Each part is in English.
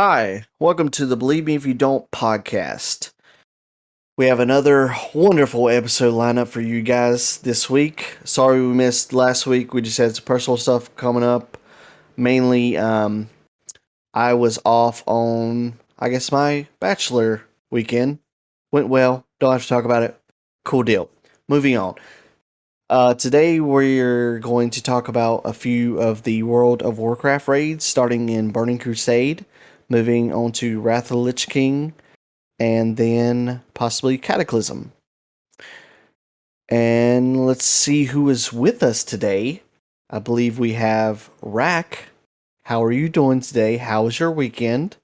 Hi, welcome to the Believe Me If You Don't podcast. We have another wonderful episode lined up for you guys this week. Sorry we missed last week. We just had some personal stuff coming up. Mainly, I was off on, I guess, my bachelor weekend. Went well. Don't have to talk about it. Cool deal. Moving on. Today we're going to talk about a few of the World of Warcraft raids, starting in Burning Crusade, moving on to Wrath of the Lich King, and then possibly Cataclysm. And let's see who is with us today. I believe we have Rack. How are you doing today? How was your weekend?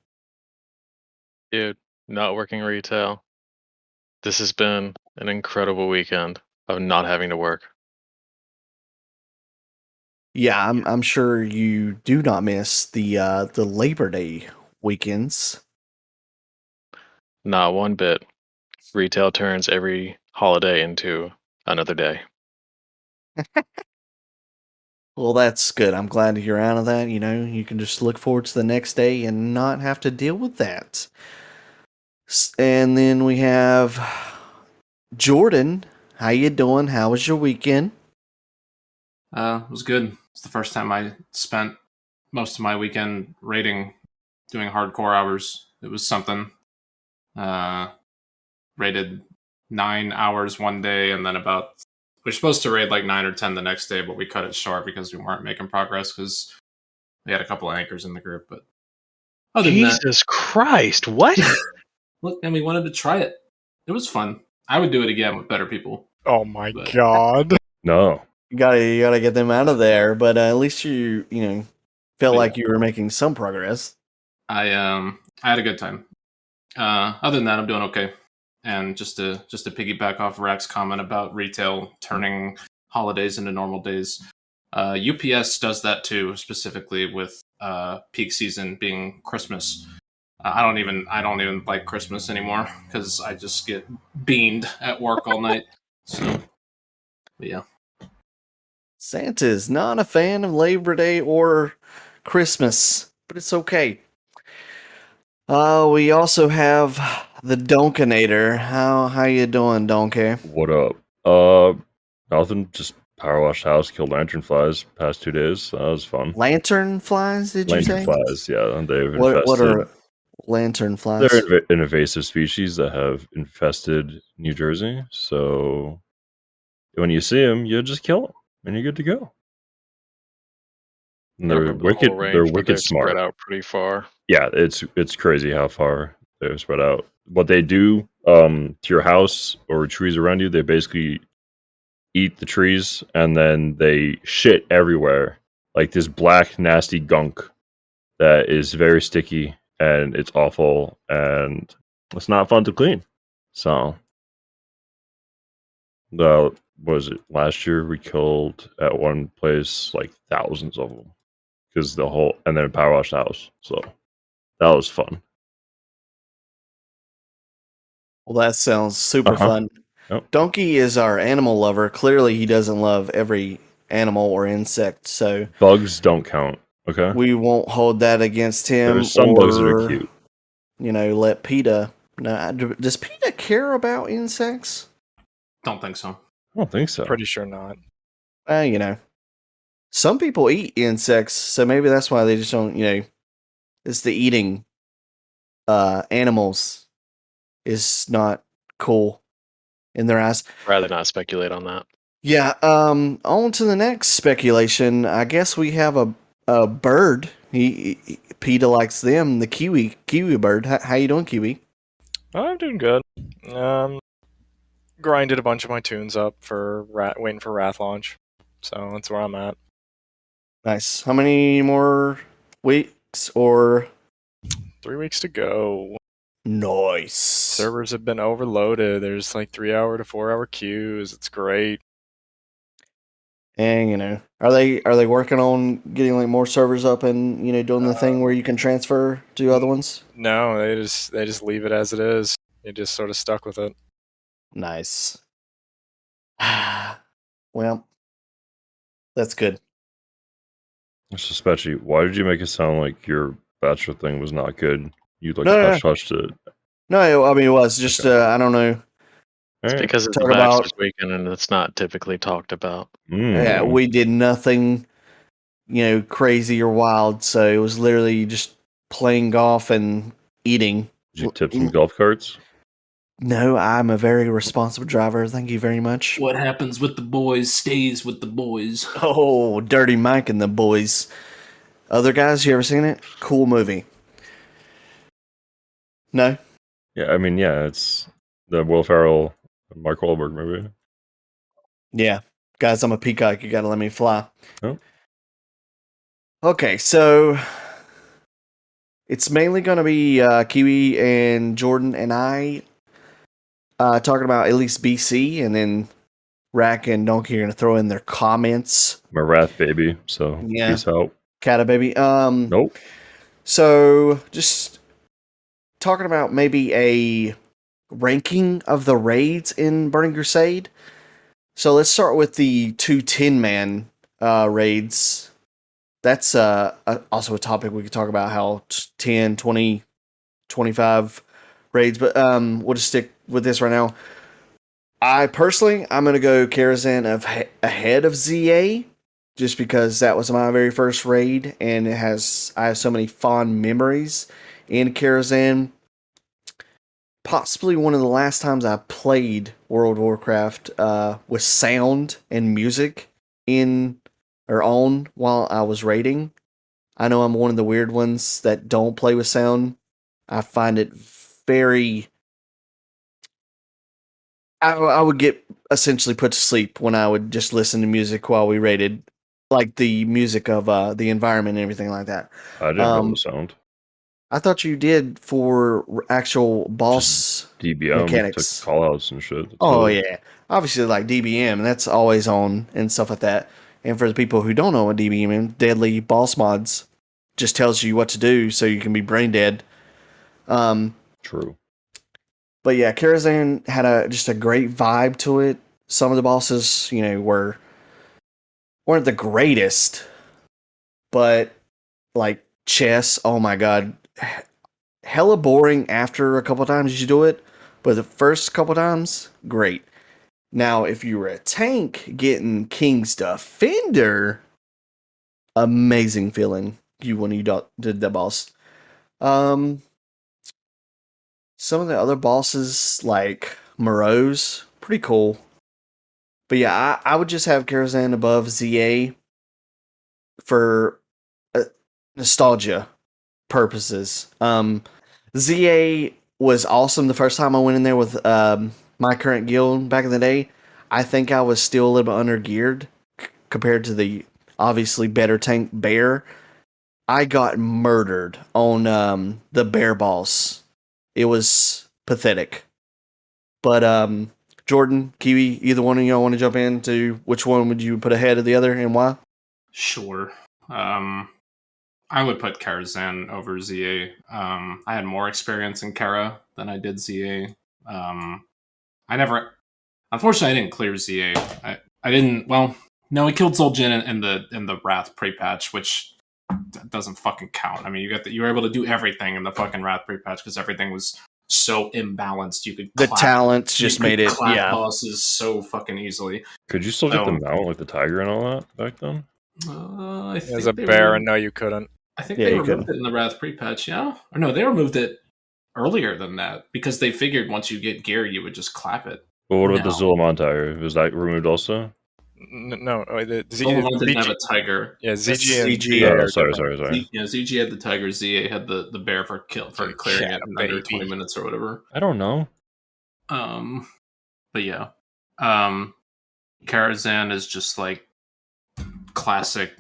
Dude, not working retail. This has been an incredible weekend of not having to work. Yeah, I'm sure you do not miss the Labor Day weekends. Not one bit. Retail turns every holiday into another day. Well, that's good. I'm glad you're out of that. You know, you can just look forward to the next day and not have to deal with that. And then we have Jordan. How you doing? How was your weekend? It was good. It's the first time I spent most of my weekend raiding, doing hardcore hours. It was something. Raided 9 hours one day, and then we're supposed to raid like 9 or 10 the next day, but we cut it short because we weren't making progress because we had a couple of anchors in the group. But other than that, Jesus Christ, what? look, and we wanted to try it. It was fun. I would do it again with better people. Oh my god. No. You gotta get them out of there. But at least you felt Yeah. like you were making some progress. I had a good time. Other than that, I'm doing okay. And just to piggyback off Rack's comment about retail turning holidays into normal days, UPS does that too, specifically with peak season being Christmas. I don't even like Christmas anymore because I just get beamed at work all night. So, but yeah. Santa's not a fan of Labor Day or Christmas, but it's okay. We also have the Donkinator. How you doing, Donkey? What up? Nothing. Just power washed house, killed lantern flies past 2 days. That was fun. Lantern flies? Did you Lantern say? flies, yeah. They've What infested. are lantern flies? They're an invasive species that have infested New Jersey. So when you see them, you just kill them, and you're good to go. And I they're remember the wicked. whole range, They're but wicked they're smart. spread out pretty far. Yeah, it's crazy how far they're spread out. What they do to your house or trees around you, they basically eat the trees and then they shit everywhere, like this black nasty gunk that is very sticky and it's awful and it's not fun to clean. So what was it, last year we killed at one place like thousands of them because and then power washed the house, so that was fun. Well, that sounds super Uh-huh. fun. Yep. Donkey is our animal lover. Clearly, he doesn't love every animal or insect, so Bugs don't count. Okay. we won't hold that against him. There's some bugs that are cute. Let PETA. No, does PETA care about insects? Don't think so. I don't think so. Pretty sure not. Some people eat insects, so maybe that's why they just don't. It's the eating animals is not cool in their eyes. Rather not speculate on that. Yeah. On to the next speculation. I guess we have a bird. PETA likes them. The kiwi bird. How you doing, Kiwi? I'm doing good. Grinded a bunch of my tunes up for waiting for Wrath launch. So that's where I'm at. Nice. How many more weeks or 3 weeks to go. Nice. Servers have been overloaded. There's like 3 hour to 4 hour queues. It's great. And are they working on getting like more servers up and doing the thing where you can transfer to other ones? No, they just leave it as it is. They just sort of stuck with it. Nice. Well, that's good. Especially, why did you make it sound like you're Bachelor thing was not good. You like No, no, hushed it. No, I mean, it was just, I don't know. It's Alright. because it's Talk a about- Bachelor's weekend and it's not typically talked about. Yeah, Mm. we did nothing, crazy or wild. So it was literally just playing golf and eating. Did you tip some golf carts? No, I'm a very responsible driver. Thank you very much. What happens with the boys stays with the boys. Oh, Dirty Mike and the Boys. Other guys, you ever seen it? Cool movie. No? Yeah, I mean, yeah, it's the Will Ferrell, Mark Wahlberg movie. Yeah. Guys, I'm a peacock. You gotta let me fly. Oh. Okay, so it's mainly going to be Kiwi and Jordan and I talking about at least BC, and then Rack and Donkey are going to throw in their comments. My Wrath baby, so Yeah. peace out. Cata baby. Nope. So just talking about maybe a ranking of the raids in Burning Crusade. So let's start with the 2 10-man raids. That's also a topic we could talk about, how 10, 20, 25 raids, but we'll just stick with this right now. I'm going to go Karazhan ahead of ZA, just because that was my very first raid, and I have so many fond memories in Karazhan. Possibly one of the last times I played World of Warcraft with sound and music on while I was raiding. I know I'm one of the weird ones that don't play with sound. I find it very... I would get essentially put to sleep when I would just listen to music while we raided. Like the music of the environment and everything like that. I didn't know the sound. I thought you did for actual boss DBM, mechanics. to call outs and shit. That's Oh, it. yeah. Obviously, like DBM, that's always on and stuff like that. And for the people who don't know what DBM is, Deadly Boss Mods just tells you what to do so you can be brain dead. True. But yeah, Karazhan had just a great vibe to it. Some of the bosses, weren't the greatest, but like chess, oh my god, hella boring after a couple times you do it, but the first couple times, great. Now, if you were a tank getting King's Defender, amazing feeling when you did that boss. Some of the other bosses, like Morose, pretty cool. But yeah, I would just have Karazhan above ZA for nostalgia purposes. ZA was awesome the first time I went in there with my current guild back in the day. I think I was still a little bit under geared compared to the obviously better tank Bear. I got murdered on the Bear boss. It was pathetic. But Jordan, Kiwi, either one of y'all want to jump into which one would you put ahead of the other and why? Sure. I would put Karazhan over ZA. I had more experience in Kara than I did ZA. Unfortunately, I didn't clear ZA. I didn't. Well, no, I killed Zul'jin in the Wrath pre-patch, which doesn't fucking count. I mean, you were able to do everything in the fucking Wrath pre-patch because everything was so imbalanced. You could Talents just made it. Yeah, bosses so fucking easily. Could you still get the mount like the tiger and all that back then? I think As a Baron, no, you couldn't. I think they removed it in the Wrath pre-patch, yeah? Or no, they removed it earlier than that because they figured once you get gear, you would just clap it. But what about the Zul'jin tiger? Was that removed also? No, the Zul'jin didn't have a tiger. Yeah, ZG. Oh, sorry. Yeah, ZG had the tiger. ZA had the bear for clearing it in under 20 minutes or whatever. I don't know. But yeah, Karazhan is just like classic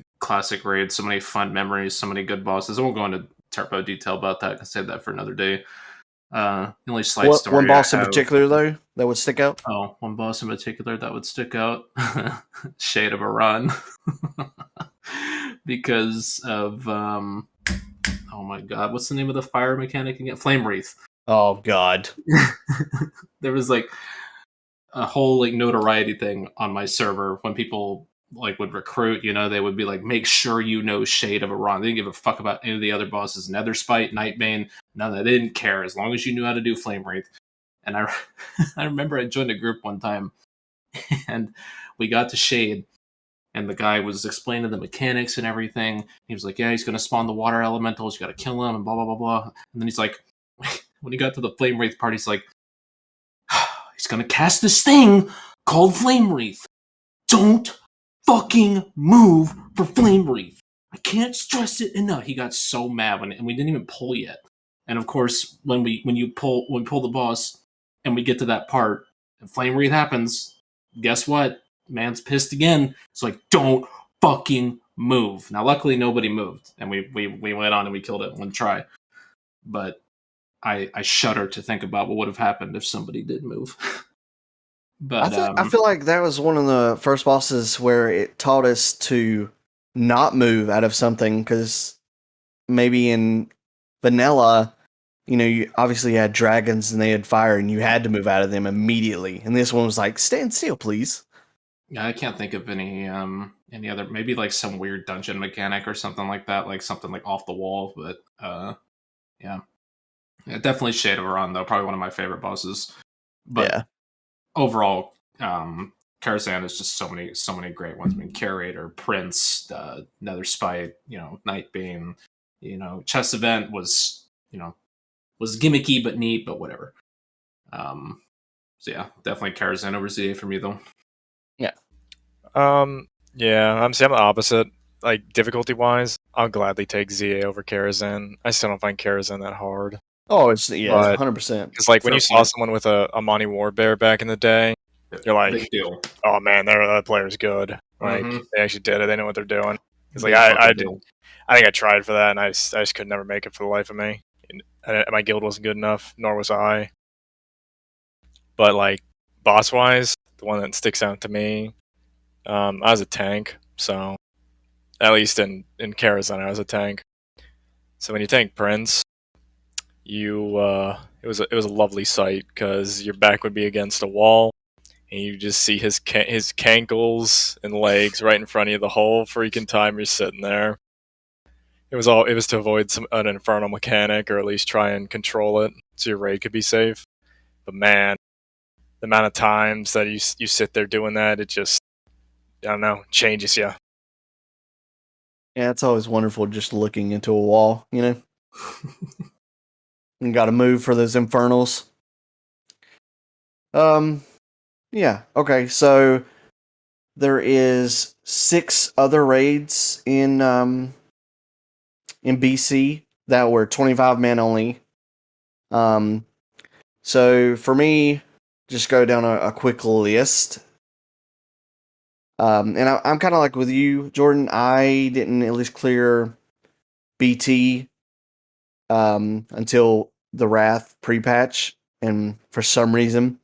raid. So many fun memories, so many good bosses. I won't go into turbo detail about that. I can save that for another day. The only slight story. One boss in particular, though, that would stick out? Oh, one boss in particular that would stick out. Shade of Iran. Because of, oh my god, what's the name of the fire mechanic again? Flame Wreath. Oh god. There was like a whole like notoriety thing on my server when people like would recruit, they would be like, make sure you know Shade of Iran. They didn't give a fuck about any of the other bosses. Nether Spite, Nightbane, none of that. They didn't care as long as you knew how to do Flame Wraith. And I remember I joined a group one time and we got to Shade and the guy was explaining the mechanics and everything. He was like, yeah, he's going to spawn the water elementals. You got to kill him and blah, blah, blah, blah. And then he's like, when he got to the Flame Wraith part, he's like, he's going to cast this thing called Flame Wraith. Don't fucking move for Flame Wraith. I can't stress it enough. He got so mad and we didn't even pull yet. And of course, when we pull the boss and we get to that part and Flame Wraith happens, guess what? Man's pissed again. It's like, don't fucking move. Now, luckily, nobody moved, and we went on and we killed it in one try. But I shudder to think about what would have happened if somebody did move. But I feel like that was one of the first bosses where it taught us to not move out of something, because maybe in vanilla, you obviously had dragons and they had fire and you had to move out of them immediately. And this one was like, stand still, please. Yeah, I can't think of any other, maybe like some weird dungeon mechanic or something like that, like something like off the wall. But yeah, definitely Shade of Iran though, probably one of my favorite bosses. But yeah. Overall, Karazhan is just so many great ones. I mean, Curator, Prince, Nether Spite, Nightbane, Chess Event was gimmicky but neat, but whatever. So yeah, definitely Karazhan over ZA for me though. Yeah, I'm the opposite. Like, difficulty-wise, I'll gladly take ZA over Karazhan. I still don't find Karazhan that hard. Oh, it's 100%. Because, like, when you saw someone with a Monty Warbear back in the day, you're like, oh man, that player's good. Like, they actually did it. They know what they're doing. It's like, I think I tried for that, and I just could never make it for the life of me. And my guild wasn't good enough, nor was I. But, like, boss-wise, the one that sticks out to me, I was a tank, so at least in Karazhan I was a tank. So when you tank Prince, it was a lovely sight, because your back would be against a wall, and you just see his cankles and legs right in front of you the whole freaking time you're sitting there. It was to avoid an infernal mechanic, or at least try and control it so your raid could be safe. But man, the amount of times that you sit there doing that, it just, I don't know, changes you. Yeah, it's always wonderful just looking into a wall, And got to move for those infernals. Yeah, okay, so there is 6 other raids in BC that were 25 men only. So for me, just go down a quick list. And I'm kind of like with you, Jordan. I didn't at least clear BT until the Wrath pre-patch, and for some reason,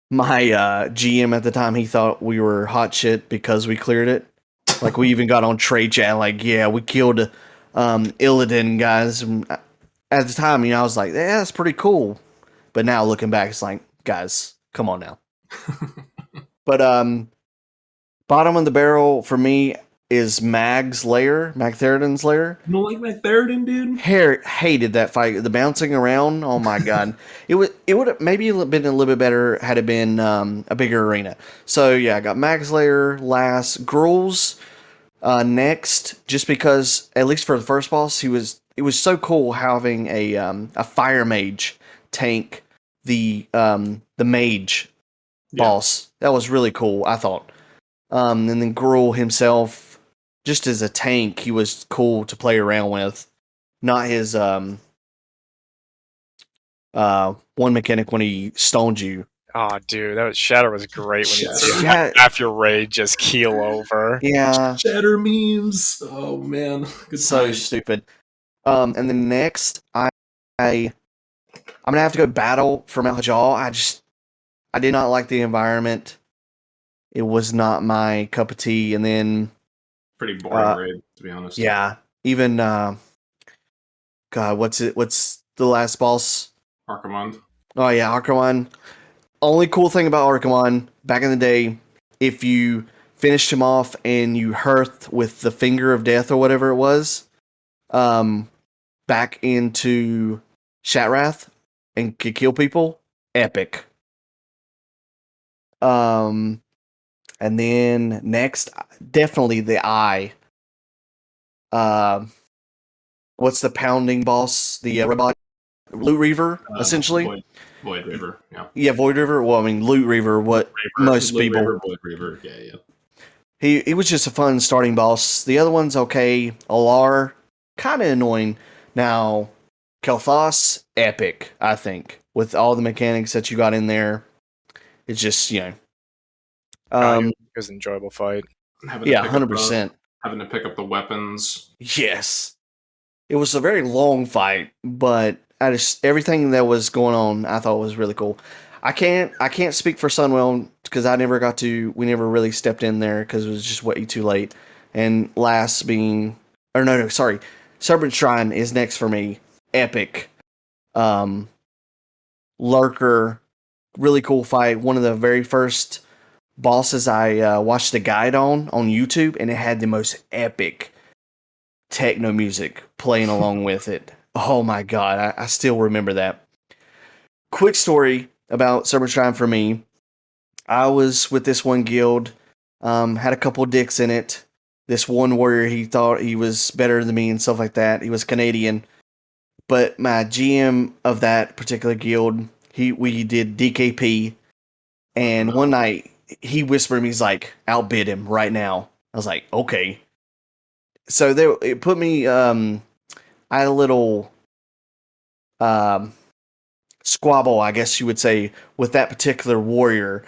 my GM at the time, he thought we were hot shit because we cleared it. Like, we even got on trade chat, like, yeah, we killed Illidan, guys. And at the time, I was like, yeah, that's pretty cool. But now looking back, it's like, guys, come on now. But bottom of the barrel for me is Mag's lair, Magtheridon's lair. You don't like Magtheridon, dude? Hated that fight. The bouncing around, oh my god. It would have maybe been a little bit better had it been a bigger arena. So yeah, I got Mag's lair last. Gruul's next, just because, at least for the first boss, it was so cool having a fire mage tank the mage boss. That was really cool, I thought. And then Gruul himself, just as a tank, he was cool to play around with. Not his one mechanic when he stoned you. Oh, dude, Shatter was great when you see half your raid just keel over. Yeah. Shatter memes. Oh man, good so stupid. And then next, I'm gonna have to go battle for Mount Jaw. I did not like the environment. It was not my cup of tea. And then pretty boring raid, to be honest. Yeah. Even God, what's the last boss? Archimonde. Oh yeah, Archimonde. Only cool thing about Archimonde, back in the day, if you finished him off, and you hearth with the finger of death or whatever it was, back into Shatrath and could kill people. Epic. And then next, definitely the Eye. What's the pounding boss? The robot Loot Reaver, essentially. Void Reaver, yeah. Yeah, Void Reaver. Well, I mean, Loot Reaver. What Reaver, most Loot people. Reaver, Void Reaver, yeah. He was just a fun starting boss. The other one's okay. Alar, kind of annoying. Now, Kel'Thas, epic, I think. With all the mechanics that you got in there. It's just, it was an enjoyable fight. Yeah, 100%. Having to pick up the weapons. Yes. It was a very long fight, but everything that was going on I thought was really cool. I can't speak for Sunwell because we never really stepped in there because it was just way too late. And Serpent Shrine is next for me. Epic. Lurker, really cool fight. One of the very first bosses I watched the guide on YouTube, and it had the most epic techno music playing along with it. Oh my god, I still remember that. Quick story about Serpent Shrine for me. I was with this one guild, had a couple dicks in it. This one warrior, he thought he was better than me and stuff like that. He was Canadian. But my GM of that particular guild, we did DKP, and one night he whispered me, he's like, outbid him right now. I was like, okay. So it put me, I had a little squabble, I guess you would say, with that particular warrior,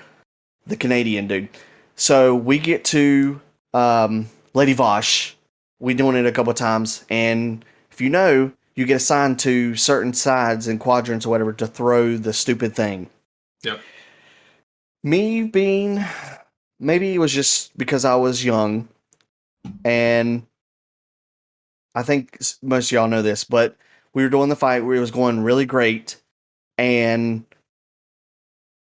the Canadian dude. So we get to Lady Vosh. We're doing it a couple times, and if you know, you get assigned to certain sides and quadrants or whatever to throw the stupid thing. Yep. Me being, maybe it was just because I was young, and I think most of y'all know this, but we were doing the fight where it was going really great, and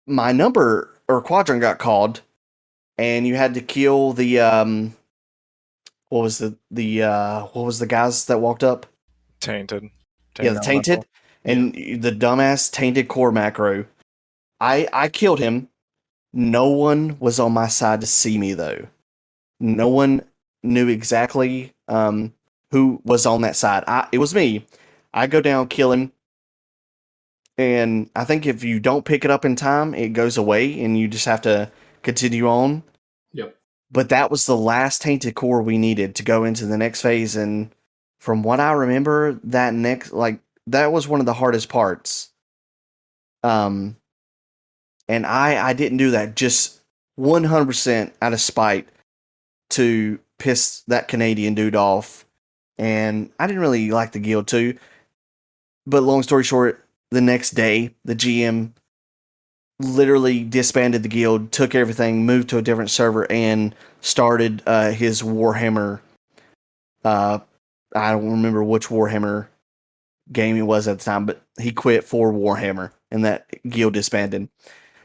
my number or quadrant got called, and you had to kill the what was the guys that walked up? Tainted. Yeah, the Tainted. And the dumbass Tainted core macro. I killed him. No one was on my side to see me, though. No one knew exactly who was on that side. It was me. I go down, kill him. And I think if you don't pick it up in time, it goes away and you just have to continue on. Yep. But that was the last Tainted core we needed to go into the next phase, and from what I remember, that was one of the hardest parts. And I didn't do that just 100% out of spite to piss that Canadian dude off. And I didn't really like the guild too. But long story short, the next day, the GM literally disbanded the guild, took everything, moved to a different server, and started his Warhammer. I don't remember which Warhammer game it was at the time, but he quit for Warhammer, and that guild disbanded.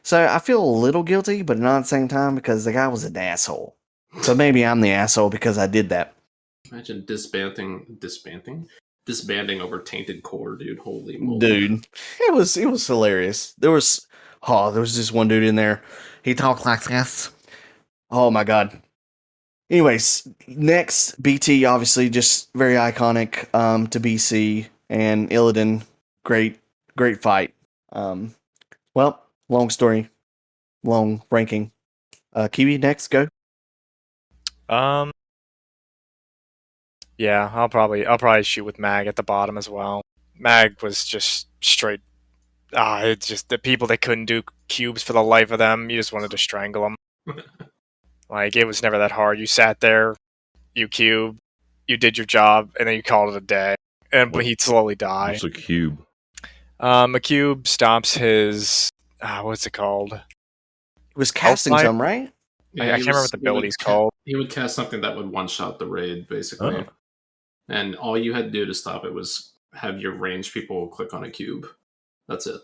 So I feel a little guilty, but not at the same time because the guy was an asshole. So maybe I'm the asshole because I did that. Imagine disbanding over Tainted Core, dude. Holy moly. Dude, it was hilarious. There was this one dude in there. He talked like this. Oh my god. Anyways, next, BT, obviously, just very iconic to BC, and Illidan, great fight. Well, long story, long ranking. Kiwi, next, go. Yeah, I'll probably shoot with Mag at the bottom as well. Mag was just straight. It's just the people that couldn't do cubes for the life of them. You just wanted to strangle them. Like, it was never that hard. You sat there, you cube, you did your job, and then you called it a day. But he'd slowly die. What's a cube? A cube stops his... what's it called? It was casting some, right? Yeah, I can't remember what the ability's called. He would cast something that would one-shot the raid, basically. Oh. And all you had to do to stop it was have your ranged people click on a cube. That's it.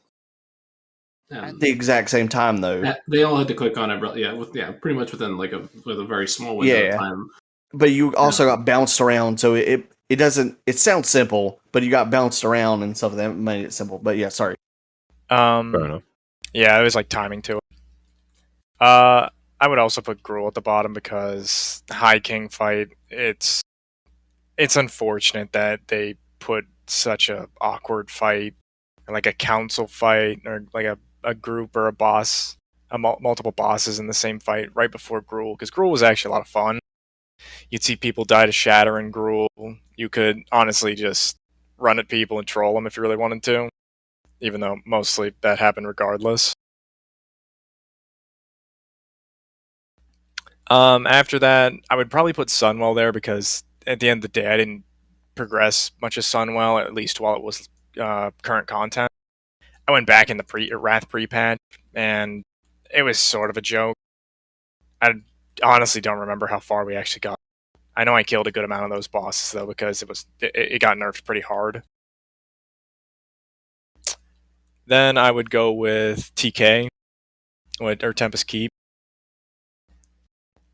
At the exact same time, though. They all had to click on it, pretty much within with a very small window of time. But you also got bounced around, so it doesn't. It sounds simple, but you got bounced around and stuff that made it simple. But yeah, sorry. Fair enough. Yeah, it was like timing to it. I would also put Gruul at the bottom because High King fight. It's unfortunate that they put such a awkward fight, like a council fight, or like a group or a boss, multiple bosses in the same fight right before Gruul, because Gruul was actually a lot of fun. You'd see people die to Shatter in Gruul. You could honestly just run at people and troll them if you really wanted to, even though mostly that happened regardless. After that, I would probably put Sunwell there because at the end of the day, I didn't progress much of Sunwell, at least while it was current content. I went back in the Wrath pre-patch, and it was sort of a joke. I honestly don't remember how far we actually got. I know I killed a good amount of those bosses, though, because it got nerfed pretty hard. Then I would go with TK, or Tempest Keep.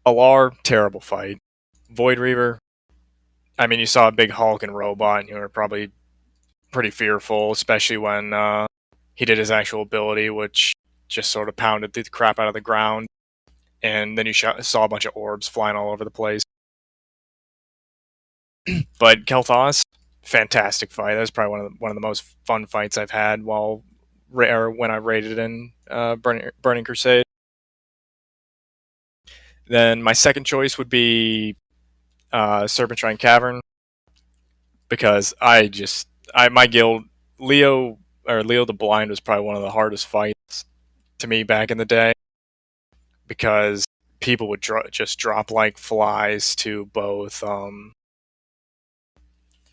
Alar, terrible fight. Void Reaver, I mean, you saw a big Hulk and robot, and you were probably pretty fearful, especially when he did his actual ability, which just sort of pounded the crap out of the ground. And then you saw a bunch of orbs flying all over the place. But Kel'Thas, fantastic fight. That was probably one of the most fun fights I've had when I raided in Burning Crusade. Then my second choice would be Serpent Shrine Cavern, because my guild, Leo the Blind was probably one of the hardest fights to me back in the day, because people would just drop like flies to both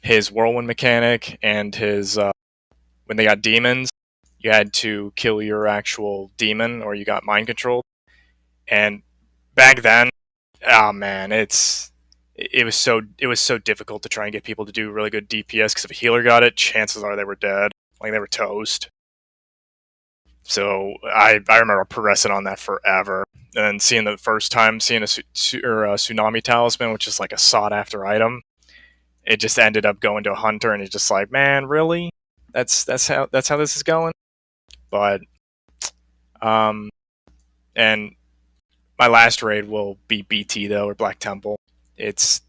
his whirlwind mechanic and his when they got demons, you had to kill your actual demon or you got mind controlled. And back then, oh man, it was so difficult to try and get people to do really good DPS, because if a healer got it, chances are they were dead, like they were toast. So I remember progressing on that forever, and seeing a tsunami talisman, which is like a sought after item. It just ended up going to a hunter, and it's just like, man, really? That's how this is going. But and my last raid will be BT though, or Black Temple. It's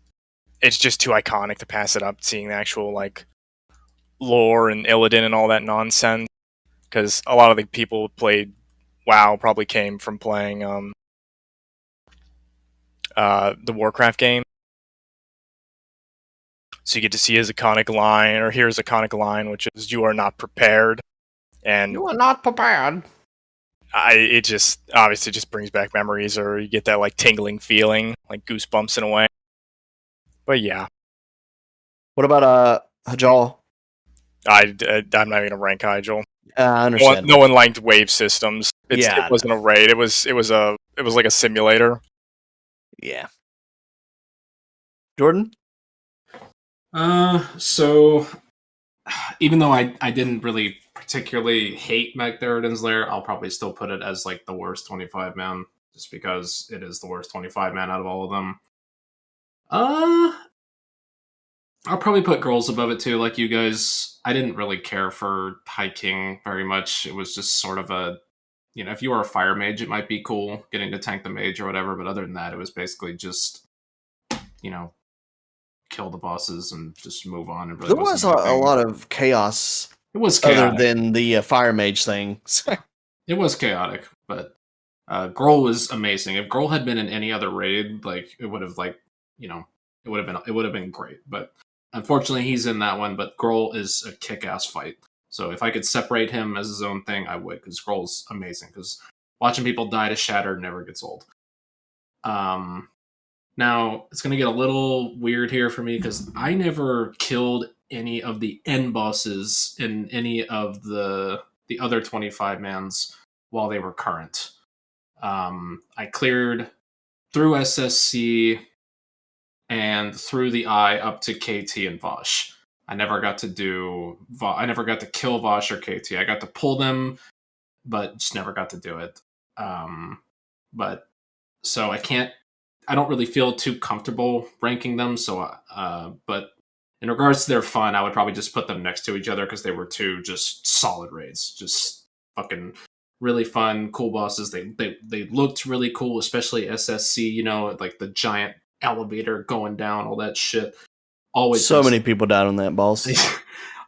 just too iconic to pass it up, seeing the actual like lore and Illidan and all that nonsense. Because a lot of the people who played WoW probably came from playing the Warcraft game. So you get to see his iconic line, or hear his iconic line, which is "You are not prepared," and you are not prepared. It just obviously just brings back memories, or you get that like tingling feeling, like goosebumps in a way. But yeah. What about Hajal? I'm not even gonna rank Hajal. I understand. No one liked wave systems. It wasn't a raid. It was like a simulator. Yeah. Jordan? So even though I didn't really particularly hate Magtheridon's Lair, I'll probably still put it as like the worst 25 man, just because it is the worst 25 man out of all of them. I'll probably put Girls above it too, like you guys. I didn't really care for High King very much. It was just sort of a, if you were a fire mage, it might be cool getting to tank the mage or whatever, but other than that, it was basically just, kill the bosses and just move on. It really there was a lot of chaos. It was chaotic. Other than the fire mage thing. It was chaotic, but Grohl was amazing. If Grohl had been in any other raid, like it would have it would have been great. But unfortunately, he's in that one. But Grohl is a kick-ass fight. So if I could separate him as his own thing, I would, because Grohl's amazing. Because watching people die to Shatter never gets old. Now, it's going to get a little weird here for me, because I never killed any of the end bosses in any of the other 25 mans while they were current. I cleared through SSC and through the Eye up to KT and Vosh. I never got to kill Vosh or KT. I got to pull them but just never got to do it. But so I don't really feel too comfortable ranking them. So, but in regards to their fun, I would probably just put them next to each other because they were two just solid raids, just fucking really fun, cool bosses. They looked really cool, especially SSC. You know, like the giant elevator going down, all that shit. Always so many people died on that boss.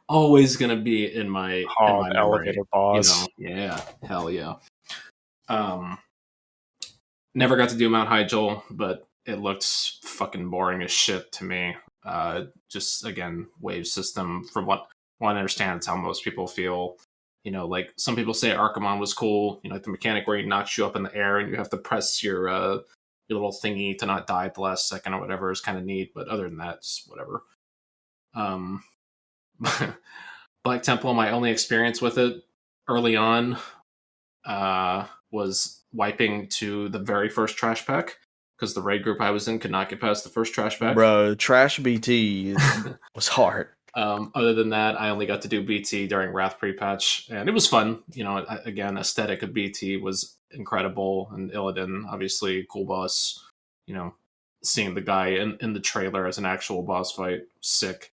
Always gonna be in my memory. Elevator boss. You know? Yeah, hell yeah. Never got to do Mount Hyjal, but it looked fucking boring as shit to me. Just again, wave system. From what I understand, it's how most people feel. You know, like some people say Archimon was cool. You know, like the mechanic where he knocks you up in the air and you have to press your little thingy to not die at the last second or whatever is kind of neat. But other than that, it's whatever. Black Temple, my only experience with it early on was wiping to the very first trash pack because the raid group I was in could not get past the first trash pack. Bro, trash BT was hard. Other than that, I only got to do BT during Wrath pre-patch, and it was fun. You know, again, aesthetic of BT was incredible, and Illidan, obviously, cool boss. You know, seeing the guy in the trailer as an actual boss fight, sick.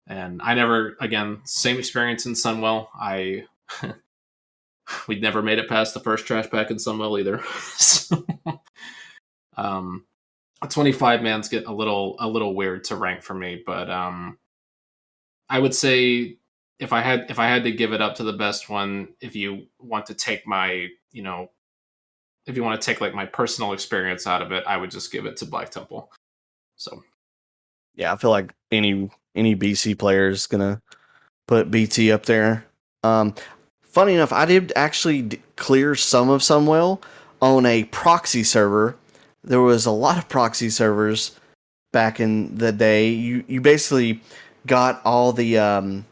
And I never, again, same experience in Sunwell. We never made it past the first trash pack in Sunwell either. So, 25 mans get a little weird to rank for me, but I would say if I had to give it up to the best one, if you want to take my, you know, if you want to take like my personal experience out of it, I would just give it to Black Temple. So yeah, I feel like any BC player is gonna put BT up there. Funny enough, I did actually clear some of Sunwell on a proxy server. There was a lot of proxy servers back in the day. You basically got all the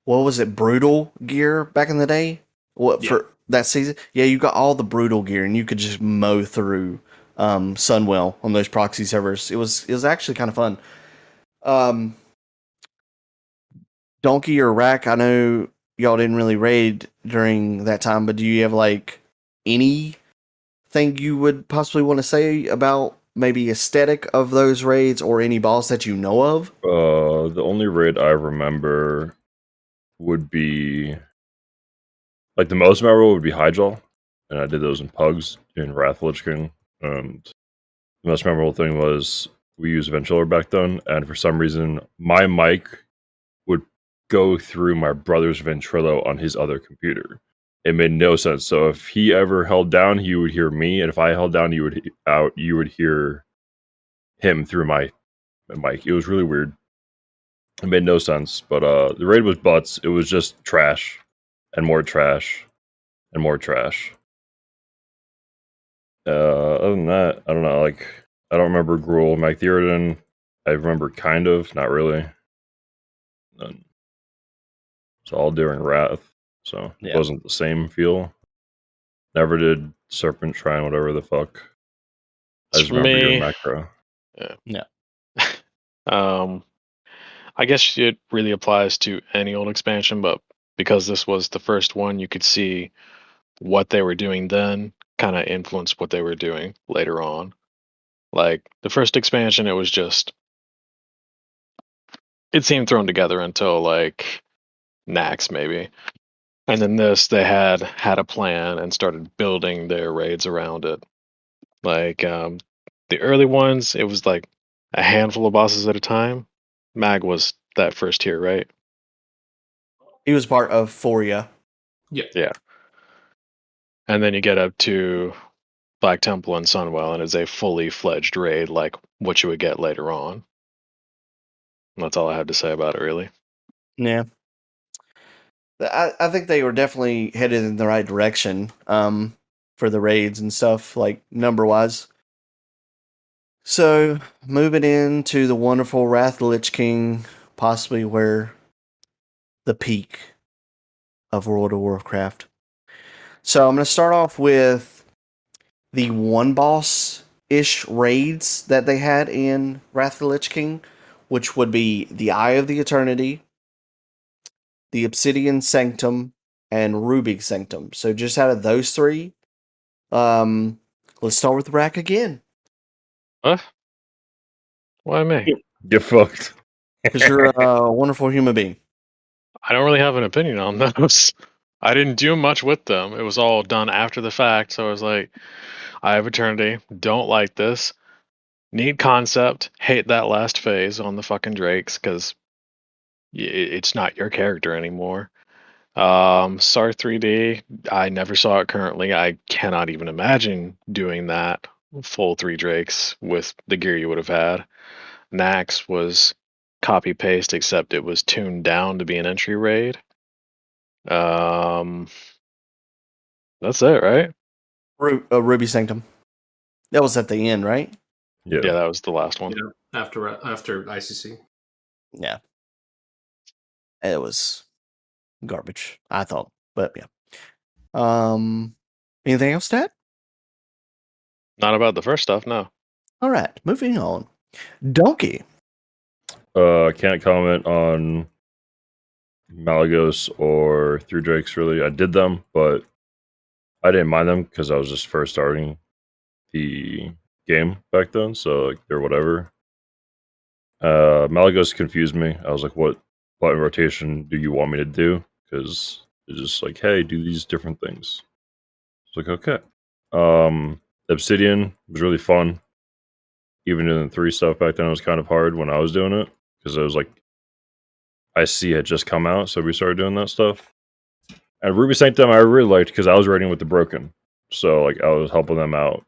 what was it, brutal gear back in the day? For that season? Yeah, you got all the brutal gear, and you could just mow through Sunwell on those proxy servers. It was actually kind of fun. Donkey or Rack, I know y'all didn't really raid during that time, but do you have like anything you would possibly want to say about maybe aesthetic of those raids or any boss that you know of? The only raid I remember would be like the most memorable would be Hyjal, and I did those in Pugs in Wrath Lich King. And the most memorable thing was we used Ventriller back then, and for some reason my mic would go through my brother's Ventrilo on his other computer. It made no sense. So if he ever held down, he would hear me, and if I held down, you would hear him through my mic. It was really weird. It made no sense. But the raid was butts. It was just trash and more trash and more trash. Other than that, I don't know. Like, I don't remember Gruul. Mac Theoden, I remember kind of, not really. It's all during Wrath, so it wasn't the same feel. Never did Serpent Shrine, whatever the fuck. I just remember your macro. Yeah. I guess it really applies to any old expansion, but because this was the first one, you could see what they were doing then kind of influenced what they were doing later on. Like the first expansion, it was just, it seemed thrown together until like Nax maybe. And then this, they had a plan and started building their raids around it. Like the early ones, it was like a handful of bosses at a time. Mag was that first tier, right? He was part of Foria. Yeah. And then you get up to Black Temple and Sunwell, and it's a fully fledged raid like what you would get later on. And that's all I have to say about it, really. Yeah. I think they were definitely headed in the right direction for the raids and stuff, like number-wise. So, moving into the wonderful Wrath of the Lich King, possibly where the peak of World of Warcraft. So, I'm going to start off with the one boss-ish raids that they had in Wrath of the Lich King, which would be the Eye of the Eternity, the Obsidian Sanctum, and Ruby Sanctum. So just out of those three, let's start with Rack again. What? Why me? Get fucked. Because you're a wonderful human being. I don't really have an opinion on those. I didn't do much with them. It was all done after the fact. So I was like, I have Eternity. Don't like this. Need concept. Hate that last phase on the fucking Drakes because it's not your character anymore. SAR 3D. I never saw it currently. I cannot even imagine doing that full 3 Drakes with the gear you would have had. Nax was copy paste, except it was tuned down to be an entry raid. That's it, right? Ruby Sanctum. That was at the end, right? Yeah, that was the last one. Yeah, after ICC. Yeah. It was garbage, I thought. But yeah. Anything else to add? Not about the first stuff, no. All right, moving on. Donkey. Can't comment on Malygos or 3 Drakes really. I did them, but I didn't mind them because I was just first starting the game back then, so like they're whatever. Malygos confused me. I was like, what button rotation do you want me to do? Because it's just like, hey, do these different things. It's like, okay. Obsidian was really fun. Even doing the 3 stuff back then, it was kind of hard when I was doing it because it was like IC had just come out, so we started doing that stuff. And Ruby Sanctum I really liked because I was raiding with the Broken, so like I was helping them out.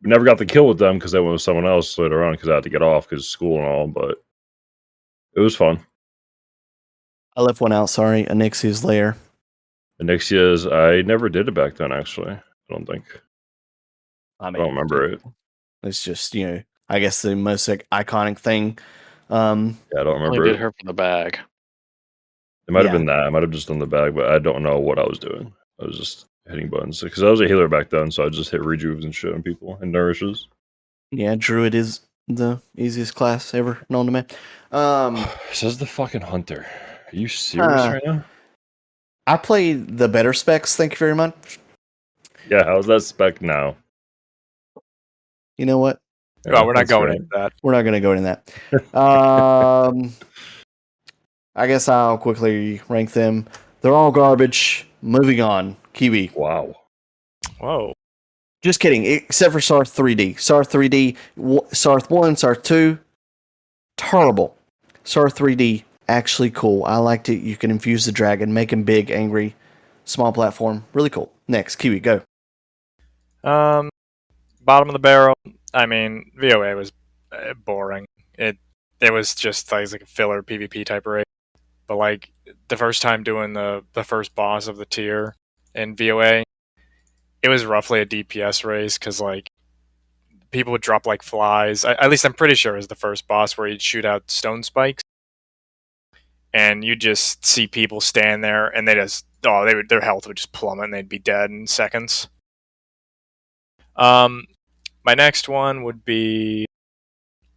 We never got the kill with them because they went with someone else later on because I had to get off because school and all, but it was fun. I left one out, sorry. Onyxia's Lair. Onyxia's, I never did it back then, actually. I don't think. I don't remember it. It's just, I guess the most iconic thing. Yeah, I don't remember Only did her for the bag. It might have been that. I might have just done the bag, but I don't know what I was doing. I was just hitting buttons because I was a healer back then, so I just hit rejuves and shit on people and nourishes. Yeah, Druid is the easiest class ever known to man. Says the fucking hunter. Are you serious right now? I played the better specs. Thank you very much. Yeah, how's that spec now? You know what? Yeah, we're not going into that. We're not going to go into that. I guess I'll quickly rank them. They're all garbage. Moving on. Kiwi. Wow. Whoa. Just kidding. Except for Sarth 3D. Sarth 3D, Sarth 1, Sarth 2, terrible. Sarth 3D, actually cool. I liked it. You can infuse the dragon, make him big, angry, small platform. Really cool. Next, Kiwi, go. Bottom of the barrel. I mean, VOA was boring. It was just like a filler PvP type raid. But like the first time doing the first boss of the tier in VOA, it was roughly a DPS race because like people would drop like flies. At least I'm pretty sure it was the first boss where you'd shoot out stone spikes, and you just see people stand there and they just their health would just plummet and they'd be dead in seconds. My next one would be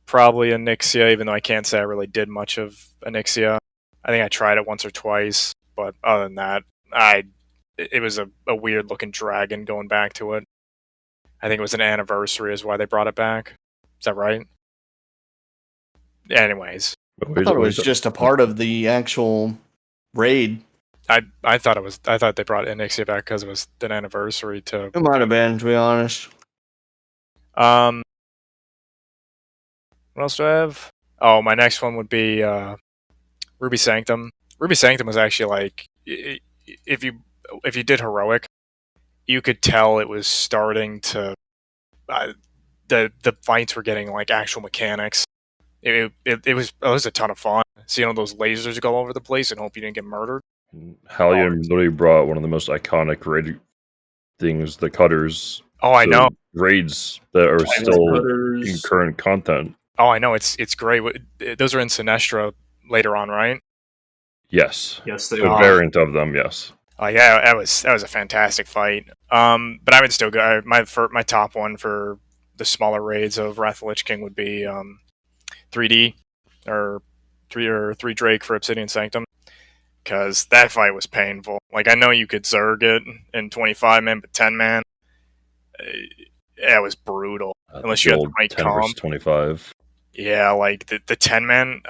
probably Onyxia, even though I can't say I really did much of Onyxia. I think I tried it once or twice, but other than that, it was a weird looking dragon going back to it. I think it was an anniversary is why they brought it back. Is that right? Anyways. I thought it was just a part of the actual raid. I thought they brought Onyxia back because it was an anniversary to... It might have been, to be honest. What else do I have? Oh, my next one would be Ruby Sanctum. Ruby Sanctum was actually like, if you did heroic, you could tell it was starting to the fights were getting like actual mechanics. It was a ton of fun. Seeing all those lasers go all over the place and hope you didn't get murdered. Hallion literally brought one of the most iconic raid things, the cutters. Oh, I know. Raids that are still in current content. Oh, I know. It's great. Those are in Sinestra later on, right? Yes. Yes, they are. A variant of them, yes. Oh yeah, that was a fantastic fight. But I would still go. My top one for the smaller raids of Wrath of the Lich King would be 3D or 3 Drake for Obsidian Sanctum. because that fight was painful. Like, I know you could Zerg it in 25-man, but 10-man, it was brutal. Unless you had the right 10 comp. versus 25. Yeah, like the 10-man,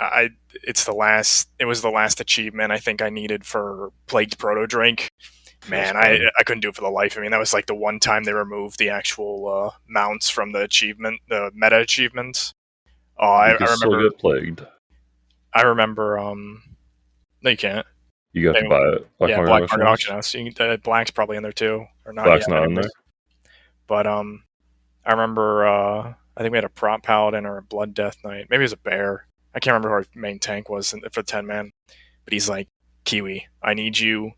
it was the last achievement I think I needed for Plagued Proto-Drake. Man, I couldn't do it for the life of me. That was like the one time they removed the actual mounts from the meta achievements. Oh, I remember. Still get plagued. I remember. No, you can't. You have to buy it. Black Market Auction House. Black's probably in there too, or not? Black's not in there. But I remember. I think we had a Prop Paladin or a Blood Death Knight. Maybe it was a Bear. I can't remember who our main tank was for 10-man. But he's like, Kiwi, I need you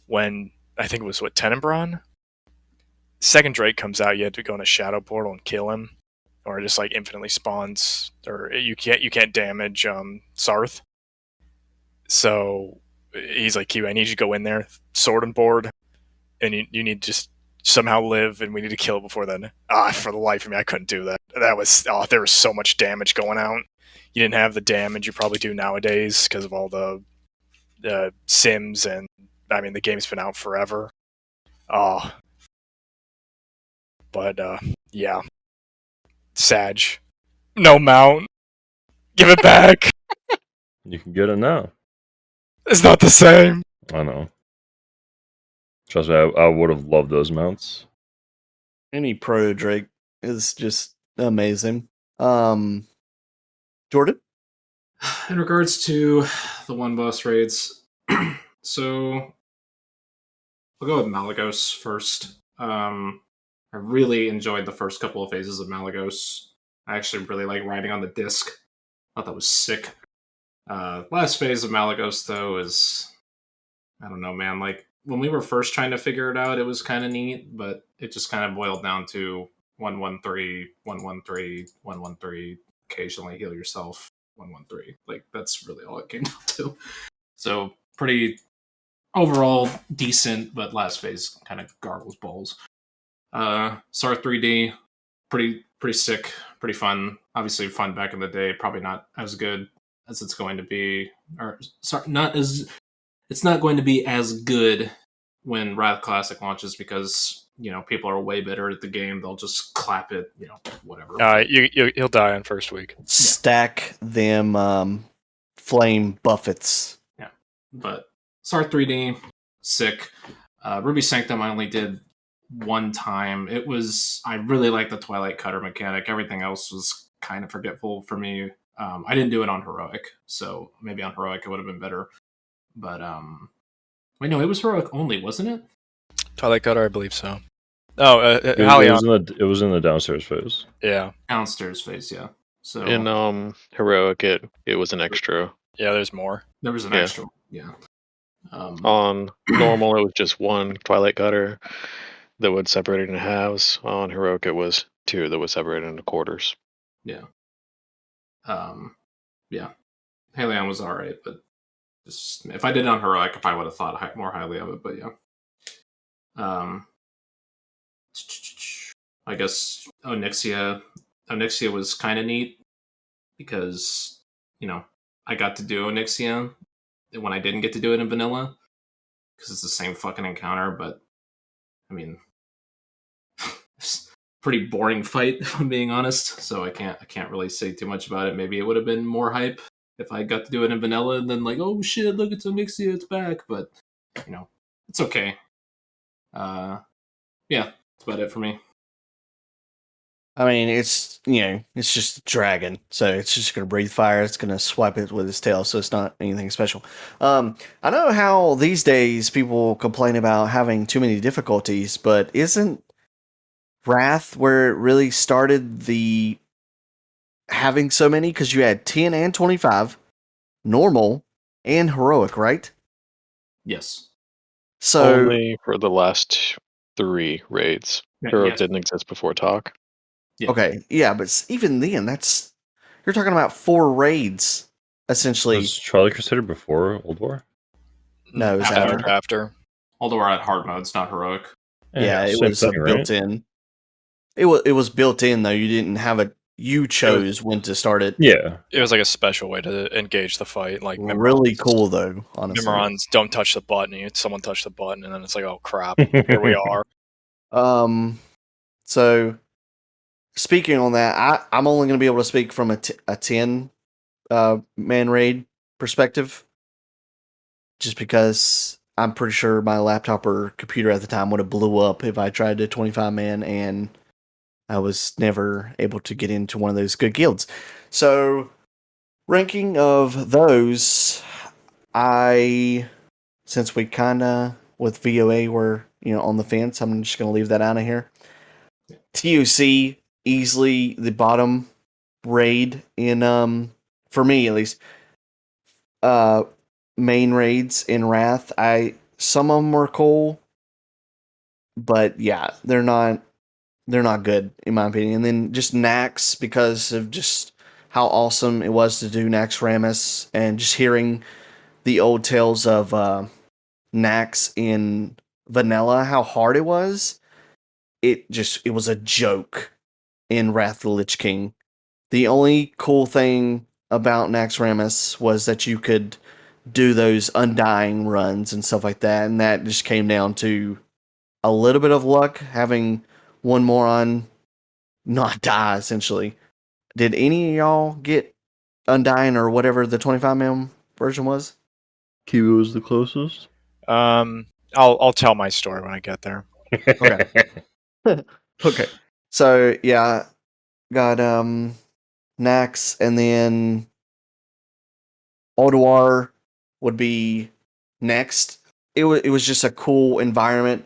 when I think it was Tenebron. Second Drake comes out, you had to go in a Shadow Portal and kill him, or just like infinitely spawns, or you can't damage Sarth. So he's like, Kiwi, I need you to go in there, sword and board, and you need to just somehow live, and we need to kill before then. For the life of me, I couldn't do that. There was so much damage going out. You didn't have the damage you probably do nowadays because of all the sims, and I mean the game's been out forever. But yeah, Sag, no mount, give it back. You can get it now. It's not the same. I know. Trust me, I would have loved those mounts. Any Proto Drake is just amazing. Jordan? In regards to the one boss raids, so we'll go with Malygos first. I really enjoyed the first couple of phases of Malygos. I actually really like riding on the disc. Thought that was sick. Last phase of Malygos, though, is... I don't know, man. Like, when we were first trying to figure it out, it was kind of neat, but it just kind of boiled down to 113, 113, 113, occasionally heal yourself, 113. Like, that's really all it came down to. So, pretty overall decent, but last phase kind of gargles balls. SAR 3D, pretty sick, pretty fun. Obviously fun back in the day, probably not as good as it's going to be, or sorry, it's not going to be as good when Wrath Classic launches because, people are way better at the game. They'll just clap it, whatever. He'll die on first week. Stack them flame buffets. Yeah, but SAR 3D, sick. Ruby Sanctum I only did one time. I really liked the Twilight Cutter mechanic. Everything else was kind of forgetful for me. I didn't do it on Heroic, so maybe on Heroic it would have been better. But, wait, no, it was Heroic only, wasn't it? Twilight Cutter, I believe so. Oh, it was in the downstairs phase. Yeah. Downstairs phase, yeah. So in Heroic, it was an extra. Yeah, there's more. There was an extra, yeah. On normal, it was just one Twilight Cutter that would separate it into halves. On Heroic, it was two that would separate it into quarters. Yeah. Yeah. Halion was alright, but just, if I did it on Heroic, I probably would have thought more highly of it, but yeah. I guess Onyxia was kind of neat because, I got to do Onyxia when I didn't get to do it in vanilla because it's the same fucking encounter, but I mean, it's a pretty boring fight if I'm being honest, so I can't really say too much about it. Maybe it would have been more hype if I got to do it in vanilla and then like, oh shit, look, it's Onyxia, it's back, but it's okay. Yeah, that's about it for me. I mean, it's just a dragon, so it's just going to breathe fire. It's going to swipe it with its tail, so it's not anything special. I know how these days people complain about having too many difficulties, but isn't Wrath where it really started the having so many? Because you had 10 and 25, normal, and heroic, right? Yes. So only for the last 3 raids. Heroic didn't exist before Talk. Yeah. Okay, yeah, but even then, you're talking about 4 raids, essentially. Was Charlie Crusader before Old War? No, it was after. Although we're at hard mode, it's not heroic. Yeah, it was built in. It was built in though. You didn't have you chose when to start it. Yeah. It was like a special way to engage the fight. Like really cool though, honestly. Mimron's don't touch the button. Someone touched the button, and then it's like, oh crap, here we are. So speaking on that, I'm only going to be able to speak from a 10 man raid perspective, just because I'm pretty sure my laptop or computer at the time would have blew up if I tried to 25 man, and I was never able to get into one of those good guilds. So ranking of those, since we kind of with VOA were on the fence, I'm just going to leave that out of here. TOC easily the bottom raid in for me at least. Main raids in Wrath, some of them were cool, but yeah, they're not good in my opinion. And then just Nax, because of just how awesome it was to do Nax Ramus, and just hearing the old tales of Nax in vanilla, how hard it was. It was a joke in Wrath of the Lich King. The only cool thing about Nax Ramus was that you could do those undying runs and stuff like that, and that just came down to a little bit of luck, having one moron not die, essentially. Did any of y'all get undying or whatever the 25-man version was? Kiwi was the closest. I'll tell my story when I get there. Okay. Okay. So yeah, got Nax, and then Odoar would be next. It was just a cool environment.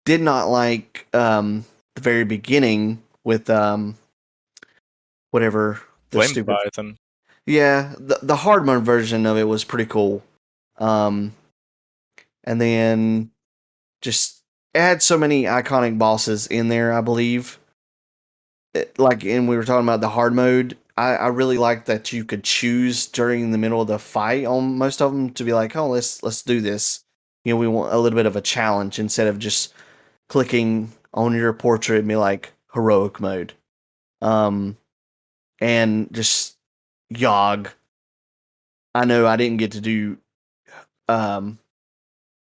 Did not like the very beginning with whatever the Flame stupid. Leviathan. Yeah, the hard mode version of it was pretty cool. And then just it had so many iconic bosses in there, I believe. And we were talking about the hard mode. I really like that you could choose during the middle of the fight on most of them to be like, oh, let's do this. We want a little bit of a challenge instead of just clicking on your portrait and be like heroic mode. And just Yogg. I know I didn't get to do the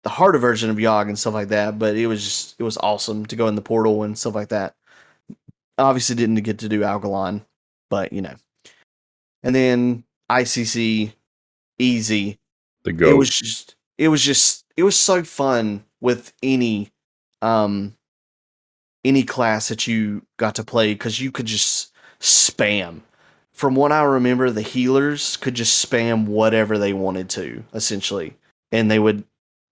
harder version of Yogg and stuff like that, but it was awesome to go in the portal and stuff like that. Obviously didn't get to do Algalon, but And then ICC easy. The goat. It was so fun with any class that you got to play, because you could just spam. From what I remember, the healers could just spam whatever they wanted to, essentially, and they would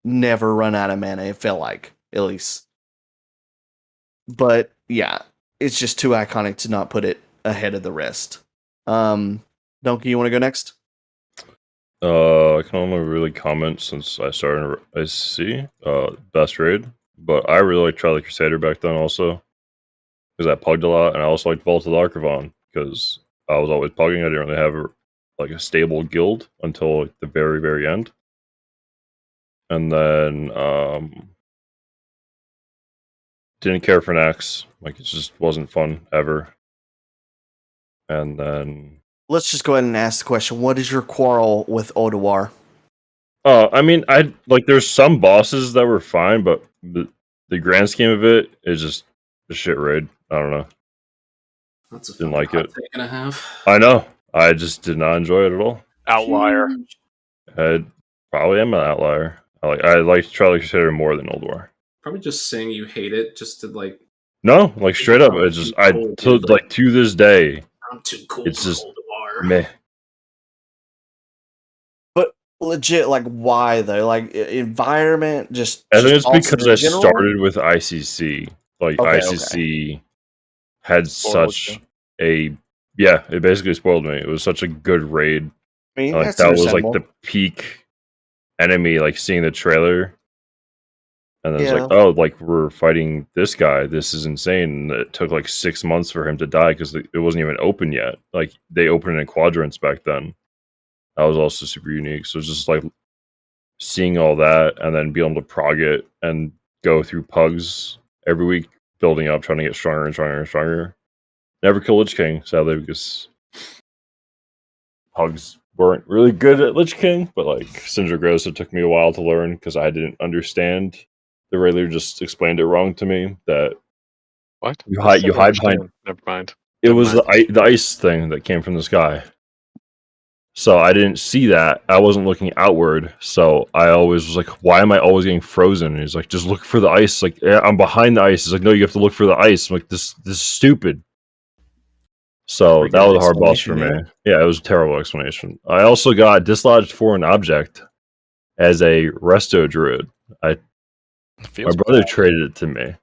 never run out of mana, it felt like, at least. But yeah, it's just too iconic to not put it ahead of the rest. Donkey, you want to go next? I can only really comment since I started ICC, best raid, but I really like Trial the Crusader back then also, because I pugged a lot, and I also liked Vault of the Archivon, because I was always pugging. I didn't really have a stable guild until the very, very end. And then didn't care for Nax. It just wasn't fun ever. And then let's just go ahead and ask the question: what is your quarrel with Odoar? I mean, there's some bosses that were fine, but the grand scheme of it is just a shit raid. I don't know. That's a didn't like it. take and a half. I know. I just did not enjoy it at all. Outlier. I probably am an outlier. I like Trial the Crusader more than Odoar. Probably just saying you hate it just to No, straight up. It's just to this day. I'm too cool. It's just Odoar. meh. But legit, why though? Environment, just. I think it's awesome because I general? started with ICC. ICC had such a it basically spoiled me. It was such a good raid. I mean, that was the peak enemy. Seeing the trailer. And then it's we're fighting this guy. This is insane. And it took 6 months for him to die because it wasn't even open yet. They opened it in quadrants back then. That was also super unique. So it's just seeing all that and then being able to prog it and go through pugs every week, building up, trying to get stronger and stronger and stronger. never killed Lich King, sadly, because Pugs weren't really good at Lich King, but like Sindragoza took me a while to learn because I didn't understand. The Raider just explained it wrong to me that What? you hide behind. Never mind. It was the ice thing that came from the sky. So I didn't see that. I wasn't looking outward. So I always was like, why am I always getting frozen? And he's like, just look for the ice. Like, yeah, I'm behind the ice. He's like, no, you have to look for the ice. I'm like, this is stupid. So that was a hard boss for me. Yeah, it was a terrible explanation. I also got dislodged for an object as a resto druid. My brother traded it to me.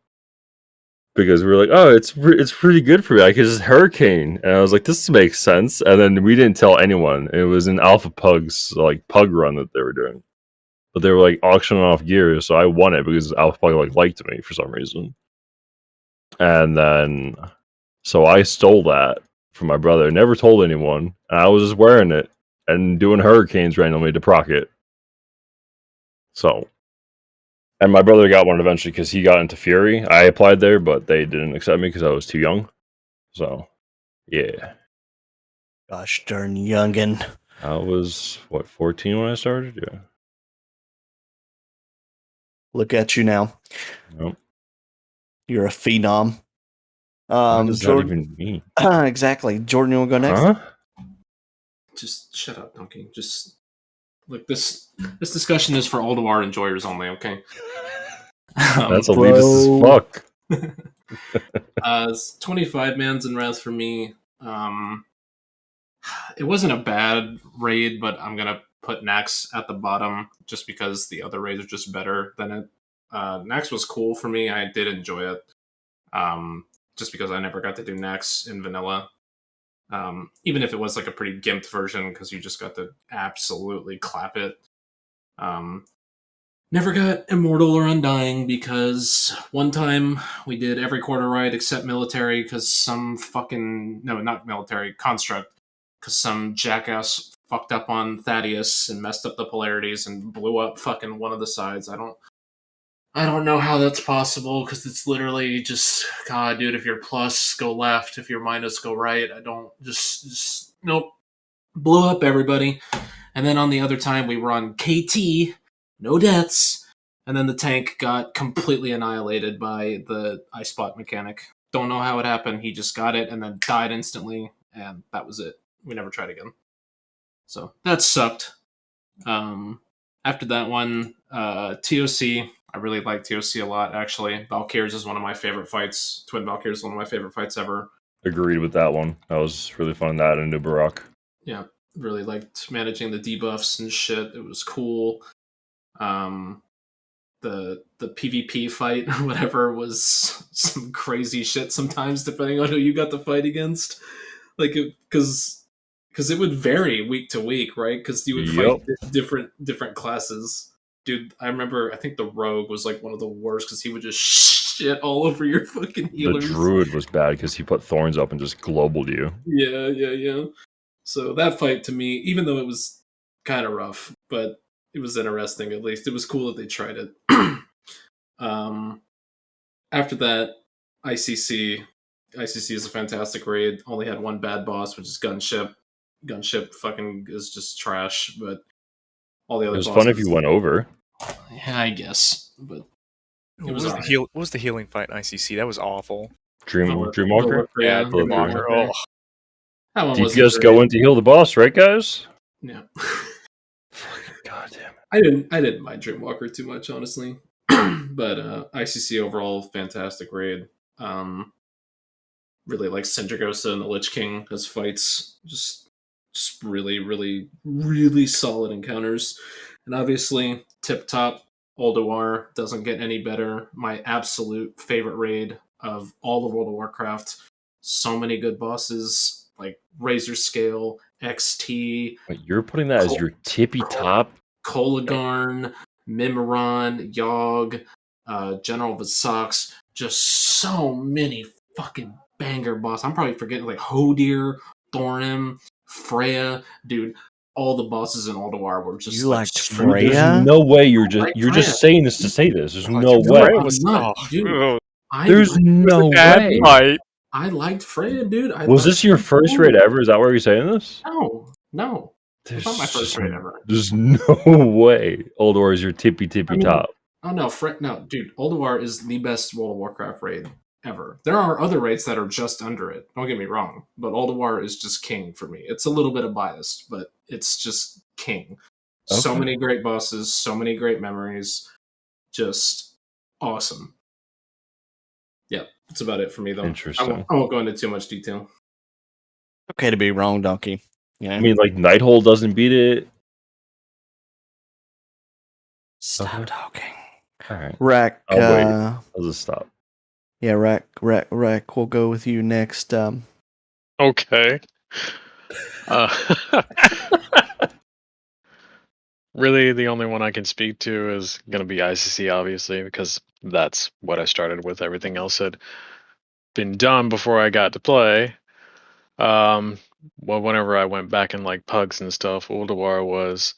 Because we were like, oh, it's pretty good for me. I could just hurricane, and I was like, this makes sense. And then we didn't tell anyone. It was an Alpha Pug's like pug run that they were doing, but they were like auctioning off gear, so I won it because Alpha Pug like liked me for some reason. And then, so I stole that from my brother. Never told anyone, and I was just wearing it and doing hurricanes randomly to proc it. So. And my brother got one eventually because he got into Fury. I applied there, but they didn't accept me because I was too young. So, yeah. Gosh darn youngin'. I was, 14 when I started? Yeah. Look at you now. Nope. You're a phenom. What does Jordan, that even mean? Exactly. Jordan, you want to go next? Huh? Just shut up, Donkey. Just... Look, this discussion is for Ulduar enjoyers only, okay? That's elitist as fuck. It's 25 Mans in Wrath for me. It wasn't a bad raid, but I'm going to put Nax at the bottom just because the other raids are just better than it. Nax was cool for me. I did enjoy it. Just because I never got to do Nax in vanilla. Even if it was like a pretty gimped version, because you just got to absolutely clap it. Never got Immortal or Undying because one time we did every quarter ride except military because some fucking... No, not military, construct. Because some jackass fucked up on Thaddeus and messed up the polarities and blew up fucking one of the sides. I don't know how that's possible, because it's literally just, God, dude, if you're plus, go left. If you're minus, go right. I don't, just nope. Blew up everybody. And then on the other time, we were on KT, no deaths, and then the tank got completely annihilated by the ice spot mechanic. Don't know how it happened. He just got it and then died instantly, and that was it. We never tried again. So, that sucked. After that one, TOC... I really like TOC a lot, actually. Valkyries is one of my favorite fights. Twin Valkyries is one of my favorite fights ever. Agreed with that one. That was really fun, that and New Barak. Yeah, really liked managing the debuffs and shit. It was cool. The PvP fight or whatever was some crazy shit sometimes, depending on who you got to fight against. Like, because it would vary week to week, right? Because you would fight different classes. Dude, I remember, I think the Rogue was like one of the worst because he would just shit all over your fucking healers. The Druid was bad because he put thorns up and just globaled you. Yeah. So that fight to me, even though it was kind of rough, but it was interesting at least. It was cool that they tried it. After that, ICC. ICC is a fantastic raid. Only had one bad boss, which is Gunship. Gunship fucking is just trash, but all the other bosses... It was fun if you went over. Yeah, I guess, but what was the healing fight in ICC? That was awful. Dreamwalker? Yeah, Dreamwalker. Oh. That one DPS go in to heal the boss, right, guys? Yeah. God damn it. I didn't mind Dreamwalker too much, honestly. But ICC overall, fantastic raid. Really like Sindragoza and the Lich King as fights. Just really, really, really solid encounters. And obviously, tip top, Ulduar doesn't get any better. My absolute favorite raid of all of World of Warcraft. So many good bosses, like Razor Scale, XT. Wait, you're putting that as your tippy top? Kolagarn, Mimiron, Yogg, General Visox. Just so many fucking banger bosses. I'm probably forgetting, like, Hodir, Thorim, Freya. Dude, all the bosses in Ulduar were just... You liked Freya? There's no way you're just saying this to say this. There's no way. I'm not, dude. There's no way. Fight. I liked Freya, dude. Was this your first raid ever? Is that why you're saying this? No. It's not my first raid ever. There's no way Ulduar is your tippy top. Oh no, dude. Ulduar is the best World of Warcraft raid ever. There are other raids that are just under it. Don't get me wrong, but Ulduar is just king for me. It's a little bit of biased, but it's just king. Okay. So many great bosses, so many great memories, just awesome. Yeah, that's about it for me, though. Interesting. I won't go into too much detail. Okay to be wrong, Donkey. Yeah. I mean, like, Nighthole doesn't beat it. Stop talking. All right. Rack. Wait. I'll just stop. Yeah, Rack. We'll go with you next. Okay. Really, the only one I can speak to is going to be ICC, obviously, because that's what I started with. Everything else had been done before I got to play. Well, whenever I went back in like pugs and stuff, Ulduar was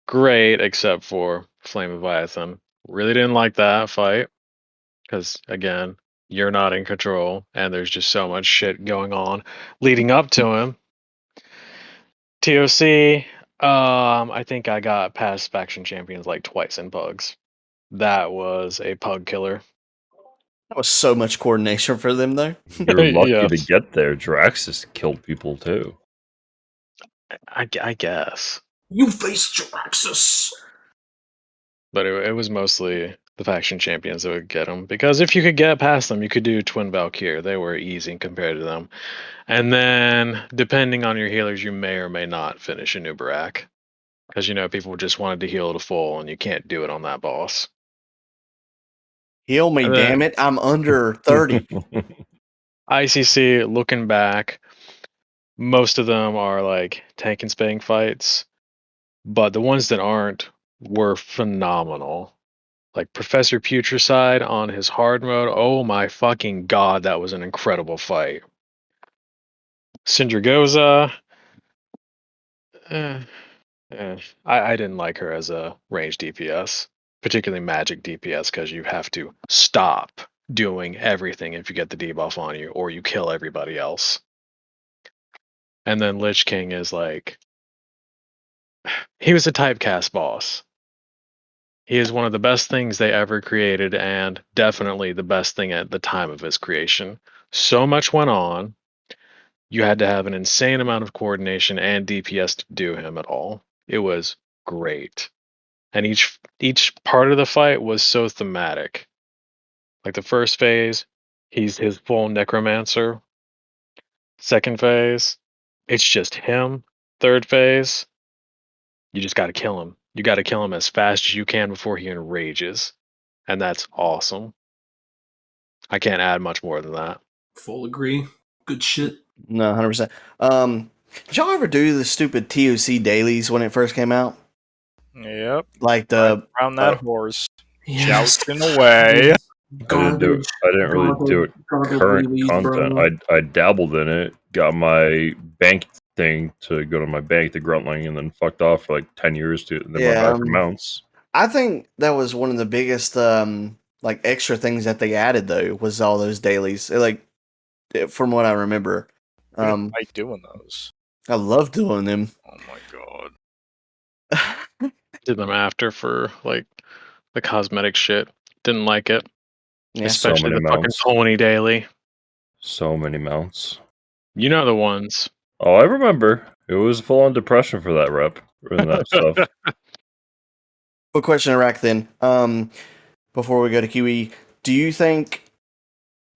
great, except for Flame Leviathan. Really didn't like that fight, because again, you're not in control, and there's just so much shit going on leading up to him. TOC, I think I got past faction champions like twice in pugs. That was a pug killer. That was so much coordination for them, though. You're lucky to get there. Draxus killed people too. I guess. You faced Draxus. But it was mostly the faction champions that would get them, because if you could get past them, you could do Twin Valkyr. They were easy compared to them. And then, depending on your healers, you may or may not finish a new Barak. Because, people just wanted to heal to full, and you can't do it on that boss. Heal me, damn it. I'm under 30. ICC, looking back, most of them are like tank and spang fights. But the ones that aren't were phenomenal. Like Professor Putricide on his hard mode. Oh my fucking god, that was an incredible fight. Sindragoza. I didn't like her as a range DPS, particularly magic DPS, because you have to stop doing everything if you get the debuff on you, or you kill everybody else. And then Lich King is like, he was a typecast boss. He is one of the best things they ever created, and definitely the best thing at the time of his creation. So much went on. You had to have an insane amount of coordination and DPS to do him at all. It was great. And each part of the fight was so thematic. Like the first phase, he's his full necromancer. Second phase, it's just him. Third phase, you just got to kill him. You got to kill him as fast as you can before he enrages. And that's awesome. I can't add much more than that. Full agree. Good shit. No, 100%. Did y'all ever do the stupid TOC dailies when it first came out? Yep. Like the around that horse, jousting away. I didn't really do it. Current content. I dabbled in it. Got my bank thing to go to my bank, the Gruntling, and then fucked off for like 10 years to then went back for mounts. I think that was one of the biggest like extra things that they added though, was all those dailies. Like from what I remember. I like doing those. I love doing them. Oh my god. Did them after for like the cosmetic shit. Didn't like it. Yeah, especially the fucking pony daily. So many mounts. You know the ones. Oh, I remember. It was full on depression for that rep and that stuff. Quick question, Rack, then. Before we go to QE, do you think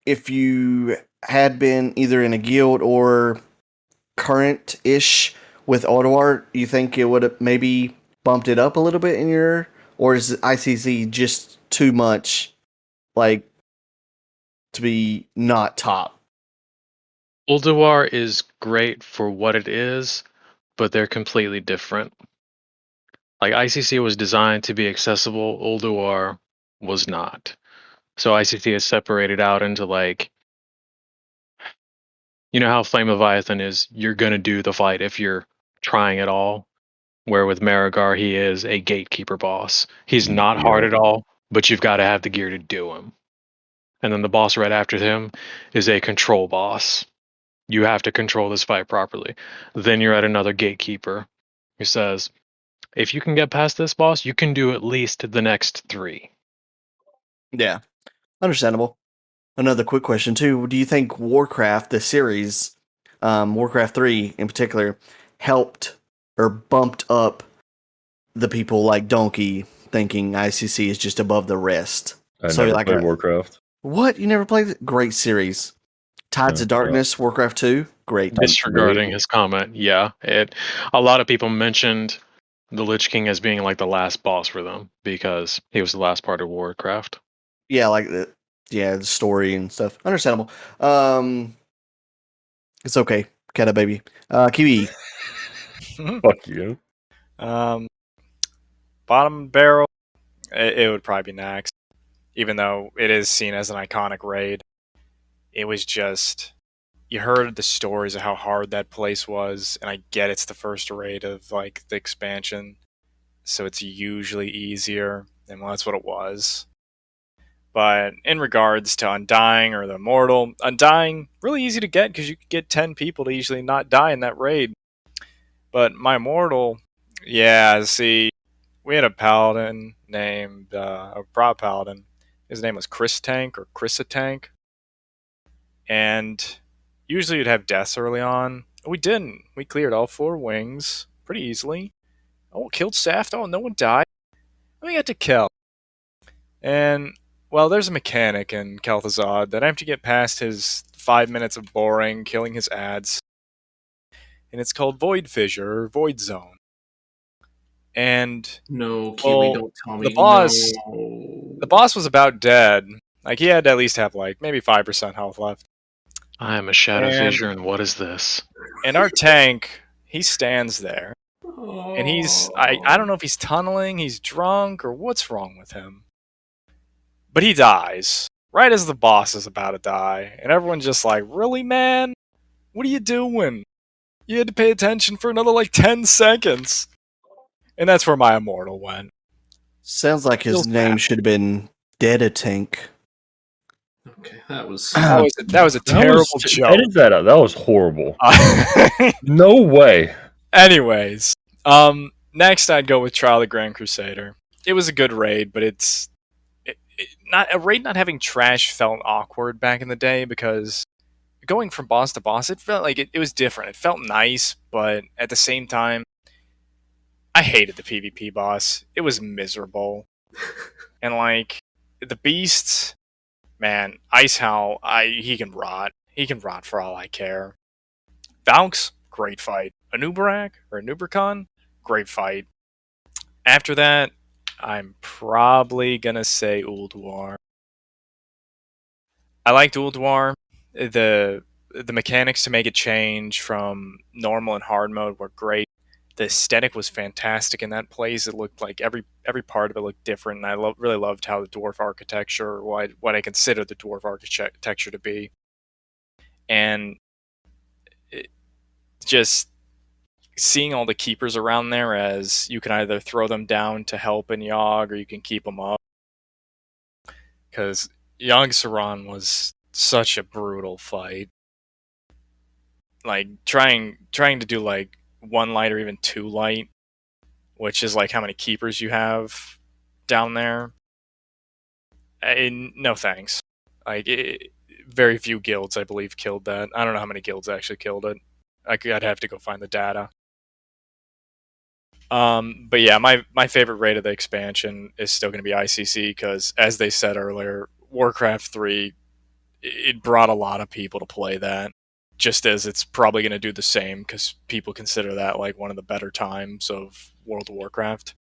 if you had been either in a guild or current-ish with Ulduar, you think it would have maybe bumped it up a little bit in your... Or is ICC just too much, like, to be not top? Ulduar is great for what it is, but they're completely different. Like, ICC was designed to be accessible, Ulduar was not. So ICC is separated out into, like, you know how Flame Leviathan is, you're going to do the fight if you're trying at all? Where with Marigar, he is a gatekeeper boss. He's not hard at all, but you've got to have the gear to do him. And then the boss right after him is a control boss. You have to control this fight properly. Then you're at another gatekeeper who says, if you can get past this boss, you can do at least the next 3. Yeah, understandable. Another quick question too: do you think Warcraft, the series, Warcraft 3 in particular, helped or bumped up the people like Donkey thinking ICC is just above the rest? I never played Warcraft. What? You never played it? Great series. Tides of Darkness, Warcraft 2, great. Disregarding his comment, yeah. A lot of people mentioned the Lich King as being like the last boss for them because he was the last part of Warcraft. Yeah, like the story and stuff. Understandable. It's okay, Kata baby. Kiwi. Fuck you. Bottom barrel, it would probably be Nax, even though it is seen as an iconic raid. It was just, you heard the stories of how hard that place was, and I get it's the first raid of like the expansion, so it's usually easier, and well, that's what it was. But in regards to Undying or the Immortal, Undying, really easy to get because you could get 10 people to usually not die in that raid. But my Immortal, yeah, see, we had a paladin named, a prop paladin. His name was Chris Tank or Chrissa Tank. And usually you'd have deaths early on. We didn't. We cleared all 4 wings pretty easily. Oh, killed Saft. Oh, no one died. We got to kill. And, well, there's a mechanic in Kel'Thuzad that I have to get past his 5 minutes of boring, killing his ads. And it's called Void Fissure or Void Zone. And no, Kiwi, don't tell me. The boss was about dead. Like, he had to at least have like maybe 5% health left. I am a shadow fissure, and what is this? And our tank, he stands there. And he's, I don't know if he's tunneling, he's drunk, or what's wrong with him. But he dies. Right as the boss is about to die. And everyone's just like, really, man? What are you doing? You had to pay attention for another like 10 seconds. And that's where my Immortal went. Sounds like his name should have been Dead Tank. Okay, that was a terrible joke. Edit that out. That was horrible. No way. Anyways, next I'd go with Trial of the Grand Crusader. It was a good raid, but not a raid not having trash felt awkward back in the day because going from boss to boss, it felt like it was different. It felt nice, but at the same time, I hated the PvP boss. It was miserable. And like the beasts, man, Ice Howl, he can rot. He can rot for all I care. Valks, great fight. Anubarak or Anubricon, great fight. After that, I'm probably gonna say Ulduar. I liked Ulduar. The mechanics to make it change from normal and hard mode were great. The aesthetic was fantastic in that place. It looked like every part of it looked different, and I really loved how the dwarf architecture, what I consider the dwarf architecture to be, and just seeing all the keepers around there, as you can either throw them down to help in Yogg, or you can keep them up, because Yogg-Saron was such a brutal fight. Like trying to do like 1 light or even 2 light, which is like how many keepers you have down there. No thanks. Like very few guilds, I believe, killed that. I don't know how many guilds actually killed it. I'd have to go find the data. But yeah, my favorite raid of the expansion is still going to be ICC because, as they said earlier, Warcraft 3, it brought a lot of people to play that. Just as it's probably going to do the same because people consider that like one of the better times of World of Warcraft.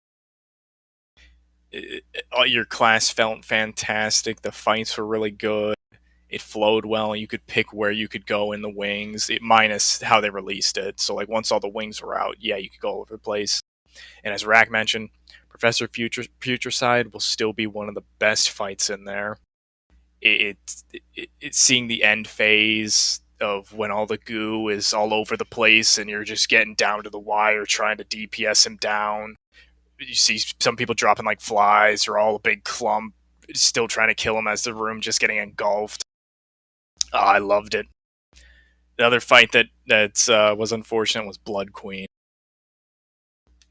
Your class felt fantastic. The fights were really good. It flowed well. You could pick where you could go in the wings, minus how they released it. So like once all the wings were out, yeah, you could go all over the place. And as Rack mentioned, Professor Futureside will still be one of the best fights in there. It's seeing the end phase of when all the goo is all over the place and you're just getting down to the wire trying to DPS him down. You see some people dropping like flies or all a big clump. still trying to kill him as the room just getting engulfed. Oh, I loved it. The other fight that was unfortunate was Blood Queen.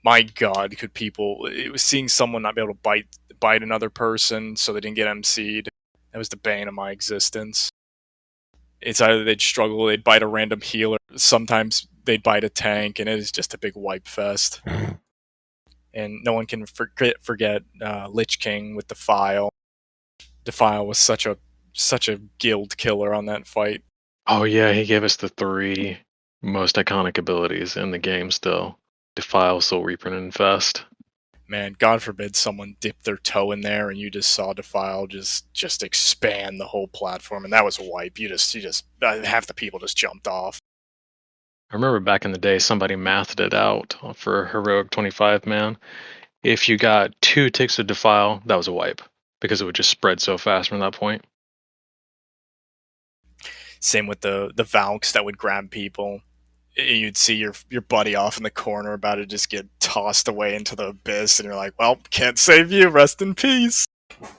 My God, it was seeing someone not be able to bite another person so they didn't get MC'd. That was the bane of my existence. It's either they'd struggle, they'd bite a random healer, sometimes they'd bite a tank, and it is just a big wipe fest. And no one can forget Lich King with Defile. Defile was such a guild killer on that fight. Oh yeah, he gave us the 3 most iconic abilities in the game still. Defile, Soul Reaper, and Infest. Man, God forbid someone dipped their toe in there and you just saw Defile just expand the whole platform, and that was a wipe. You just half the people just jumped off. I remember back in the day somebody mathed it out for Heroic 25 man. If you got 2 ticks of Defile, that was a wipe, because it would just spread so fast from that point. Same with the Valks that would grab people. You'd see your buddy off in the corner about to just get tossed away into the abyss, and you're like, well, can't save you, rest in peace.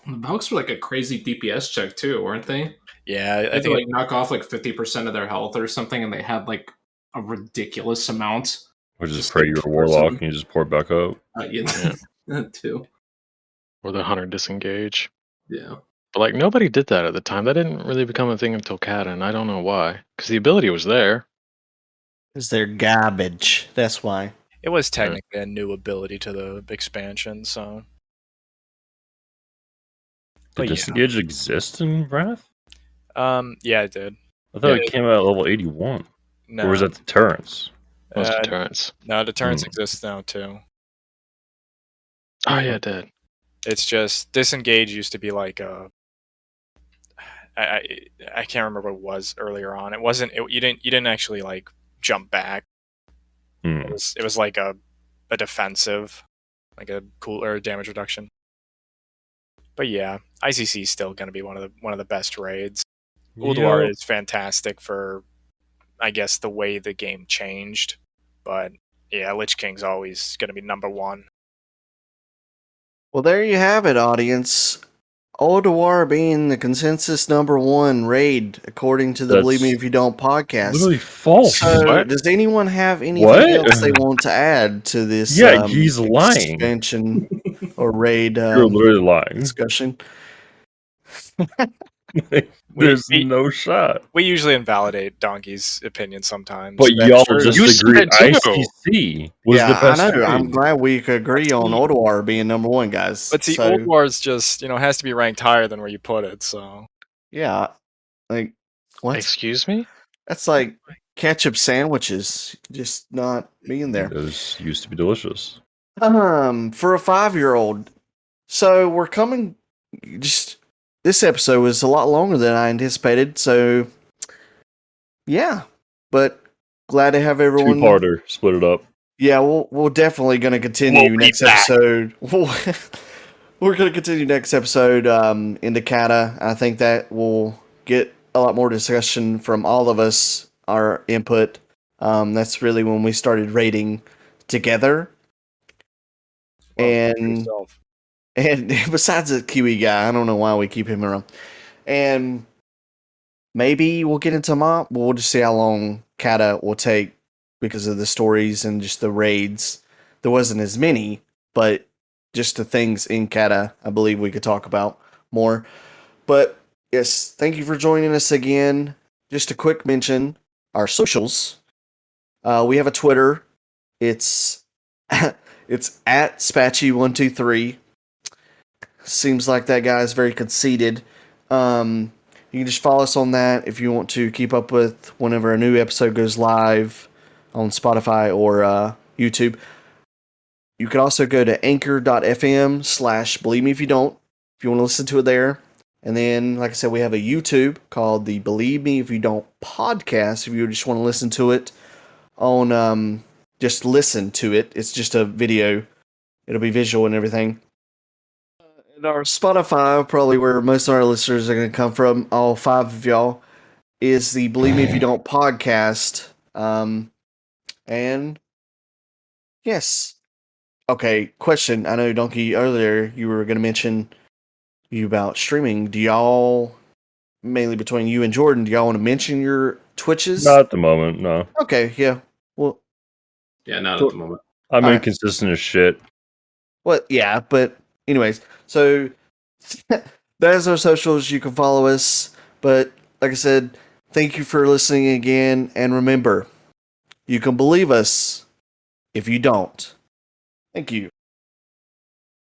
The Valks were like a crazy DPS check too, weren't they? Yeah, I think knock off like 50% of their health or something, and they had like a ridiculous amount. Or just pray you're a warlock and you just pour it back up. Yeah. That too. Or the Hunter Disengage. Yeah. But like nobody did that at the time. That didn't really become a thing until Cata, and I don't know why. Because the ability was there. Because they're garbage. That's why. It was technically a new ability to the expansion, so. Did Disengage exist in Wrath? Yeah, it did. I thought it came out at level 81. No. Or was that Deterrence? It was Deterrence. No, Deterrence exists now, too. Oh, yeah, it did. It's just, Disengage used to be like a... I can't remember what it was earlier on. It wasn't... you didn't actually, like, jump back. It was like a defensive, like a cooler damage reduction. But yeah, ICC is still going to be one of the best raids. Ulduar is fantastic for, I guess, the way the game changed. But yeah, Lich King's always going to be number 1. Well, there you have it, audience. Ulduar being the consensus number 1 raid, according to the Believe Me If You Don't podcast. Literally false. So, does anyone have anything else they want to add to this? Yeah, he's lying. Expansion or raid You're literally lying. Discussion. There's no shot. We usually invalidate Donkey's opinion sometimes. But y'all just agreed ICC was the best. I know. I'm glad we could agree on Ulduar being number 1, guys. But see, Ulduar's just, has to be ranked higher than where you put it, so. Yeah. Like, what? Excuse me? That's like ketchup sandwiches just not being there. Those used to be delicious. For a 5-year-old. So we're coming this episode was a lot longer than I anticipated, so yeah. But glad to have everyone. 2-parter, split it up. Yeah, we're definitely going to continue next episode. We're going to continue next episode into Cata. I think that will get a lot more discussion from all of us, our input. That's really when we started raiding together. And besides the Kiwi guy, I don't know why we keep him around. And maybe we'll get into MOP. We'll just see how long Cata will take because of the stories and just the raids. There wasn't as many, but just the things in Cata, I believe we could talk about more. But yes, thank you for joining us again. Just a quick mention, our socials. We have a Twitter. It's at Spatchy123. Seems like that guy is very conceited. You can just follow us on that if you want to keep up with whenever a new episode goes live on Spotify or YouTube. You can also go to anchor.fm/believe me if you don't, if you want to listen to it there. And then, like I said, we have a YouTube called the Believe Me If You Don't podcast. If you just want to listen to it on, just listen to it. It's just a video. It'll be visual and everything. And our Spotify, probably where most of our listeners are going to come from, all 5 of y'all, is the Believe Me If You Don't podcast. And yes. Okay, question. I know, Donkey, earlier you were going to mention you about streaming. Do y'all, mainly between you and Jordan, do y'all want to mention your Twitches? Not at the moment, no. Okay, yeah. Well, yeah, not at the moment. I'm inconsistent as shit. Well, yeah, but anyways, so that's our socials. You can follow us. But like I said, thank you for listening again. And remember, you can believe us if you don't. Thank you.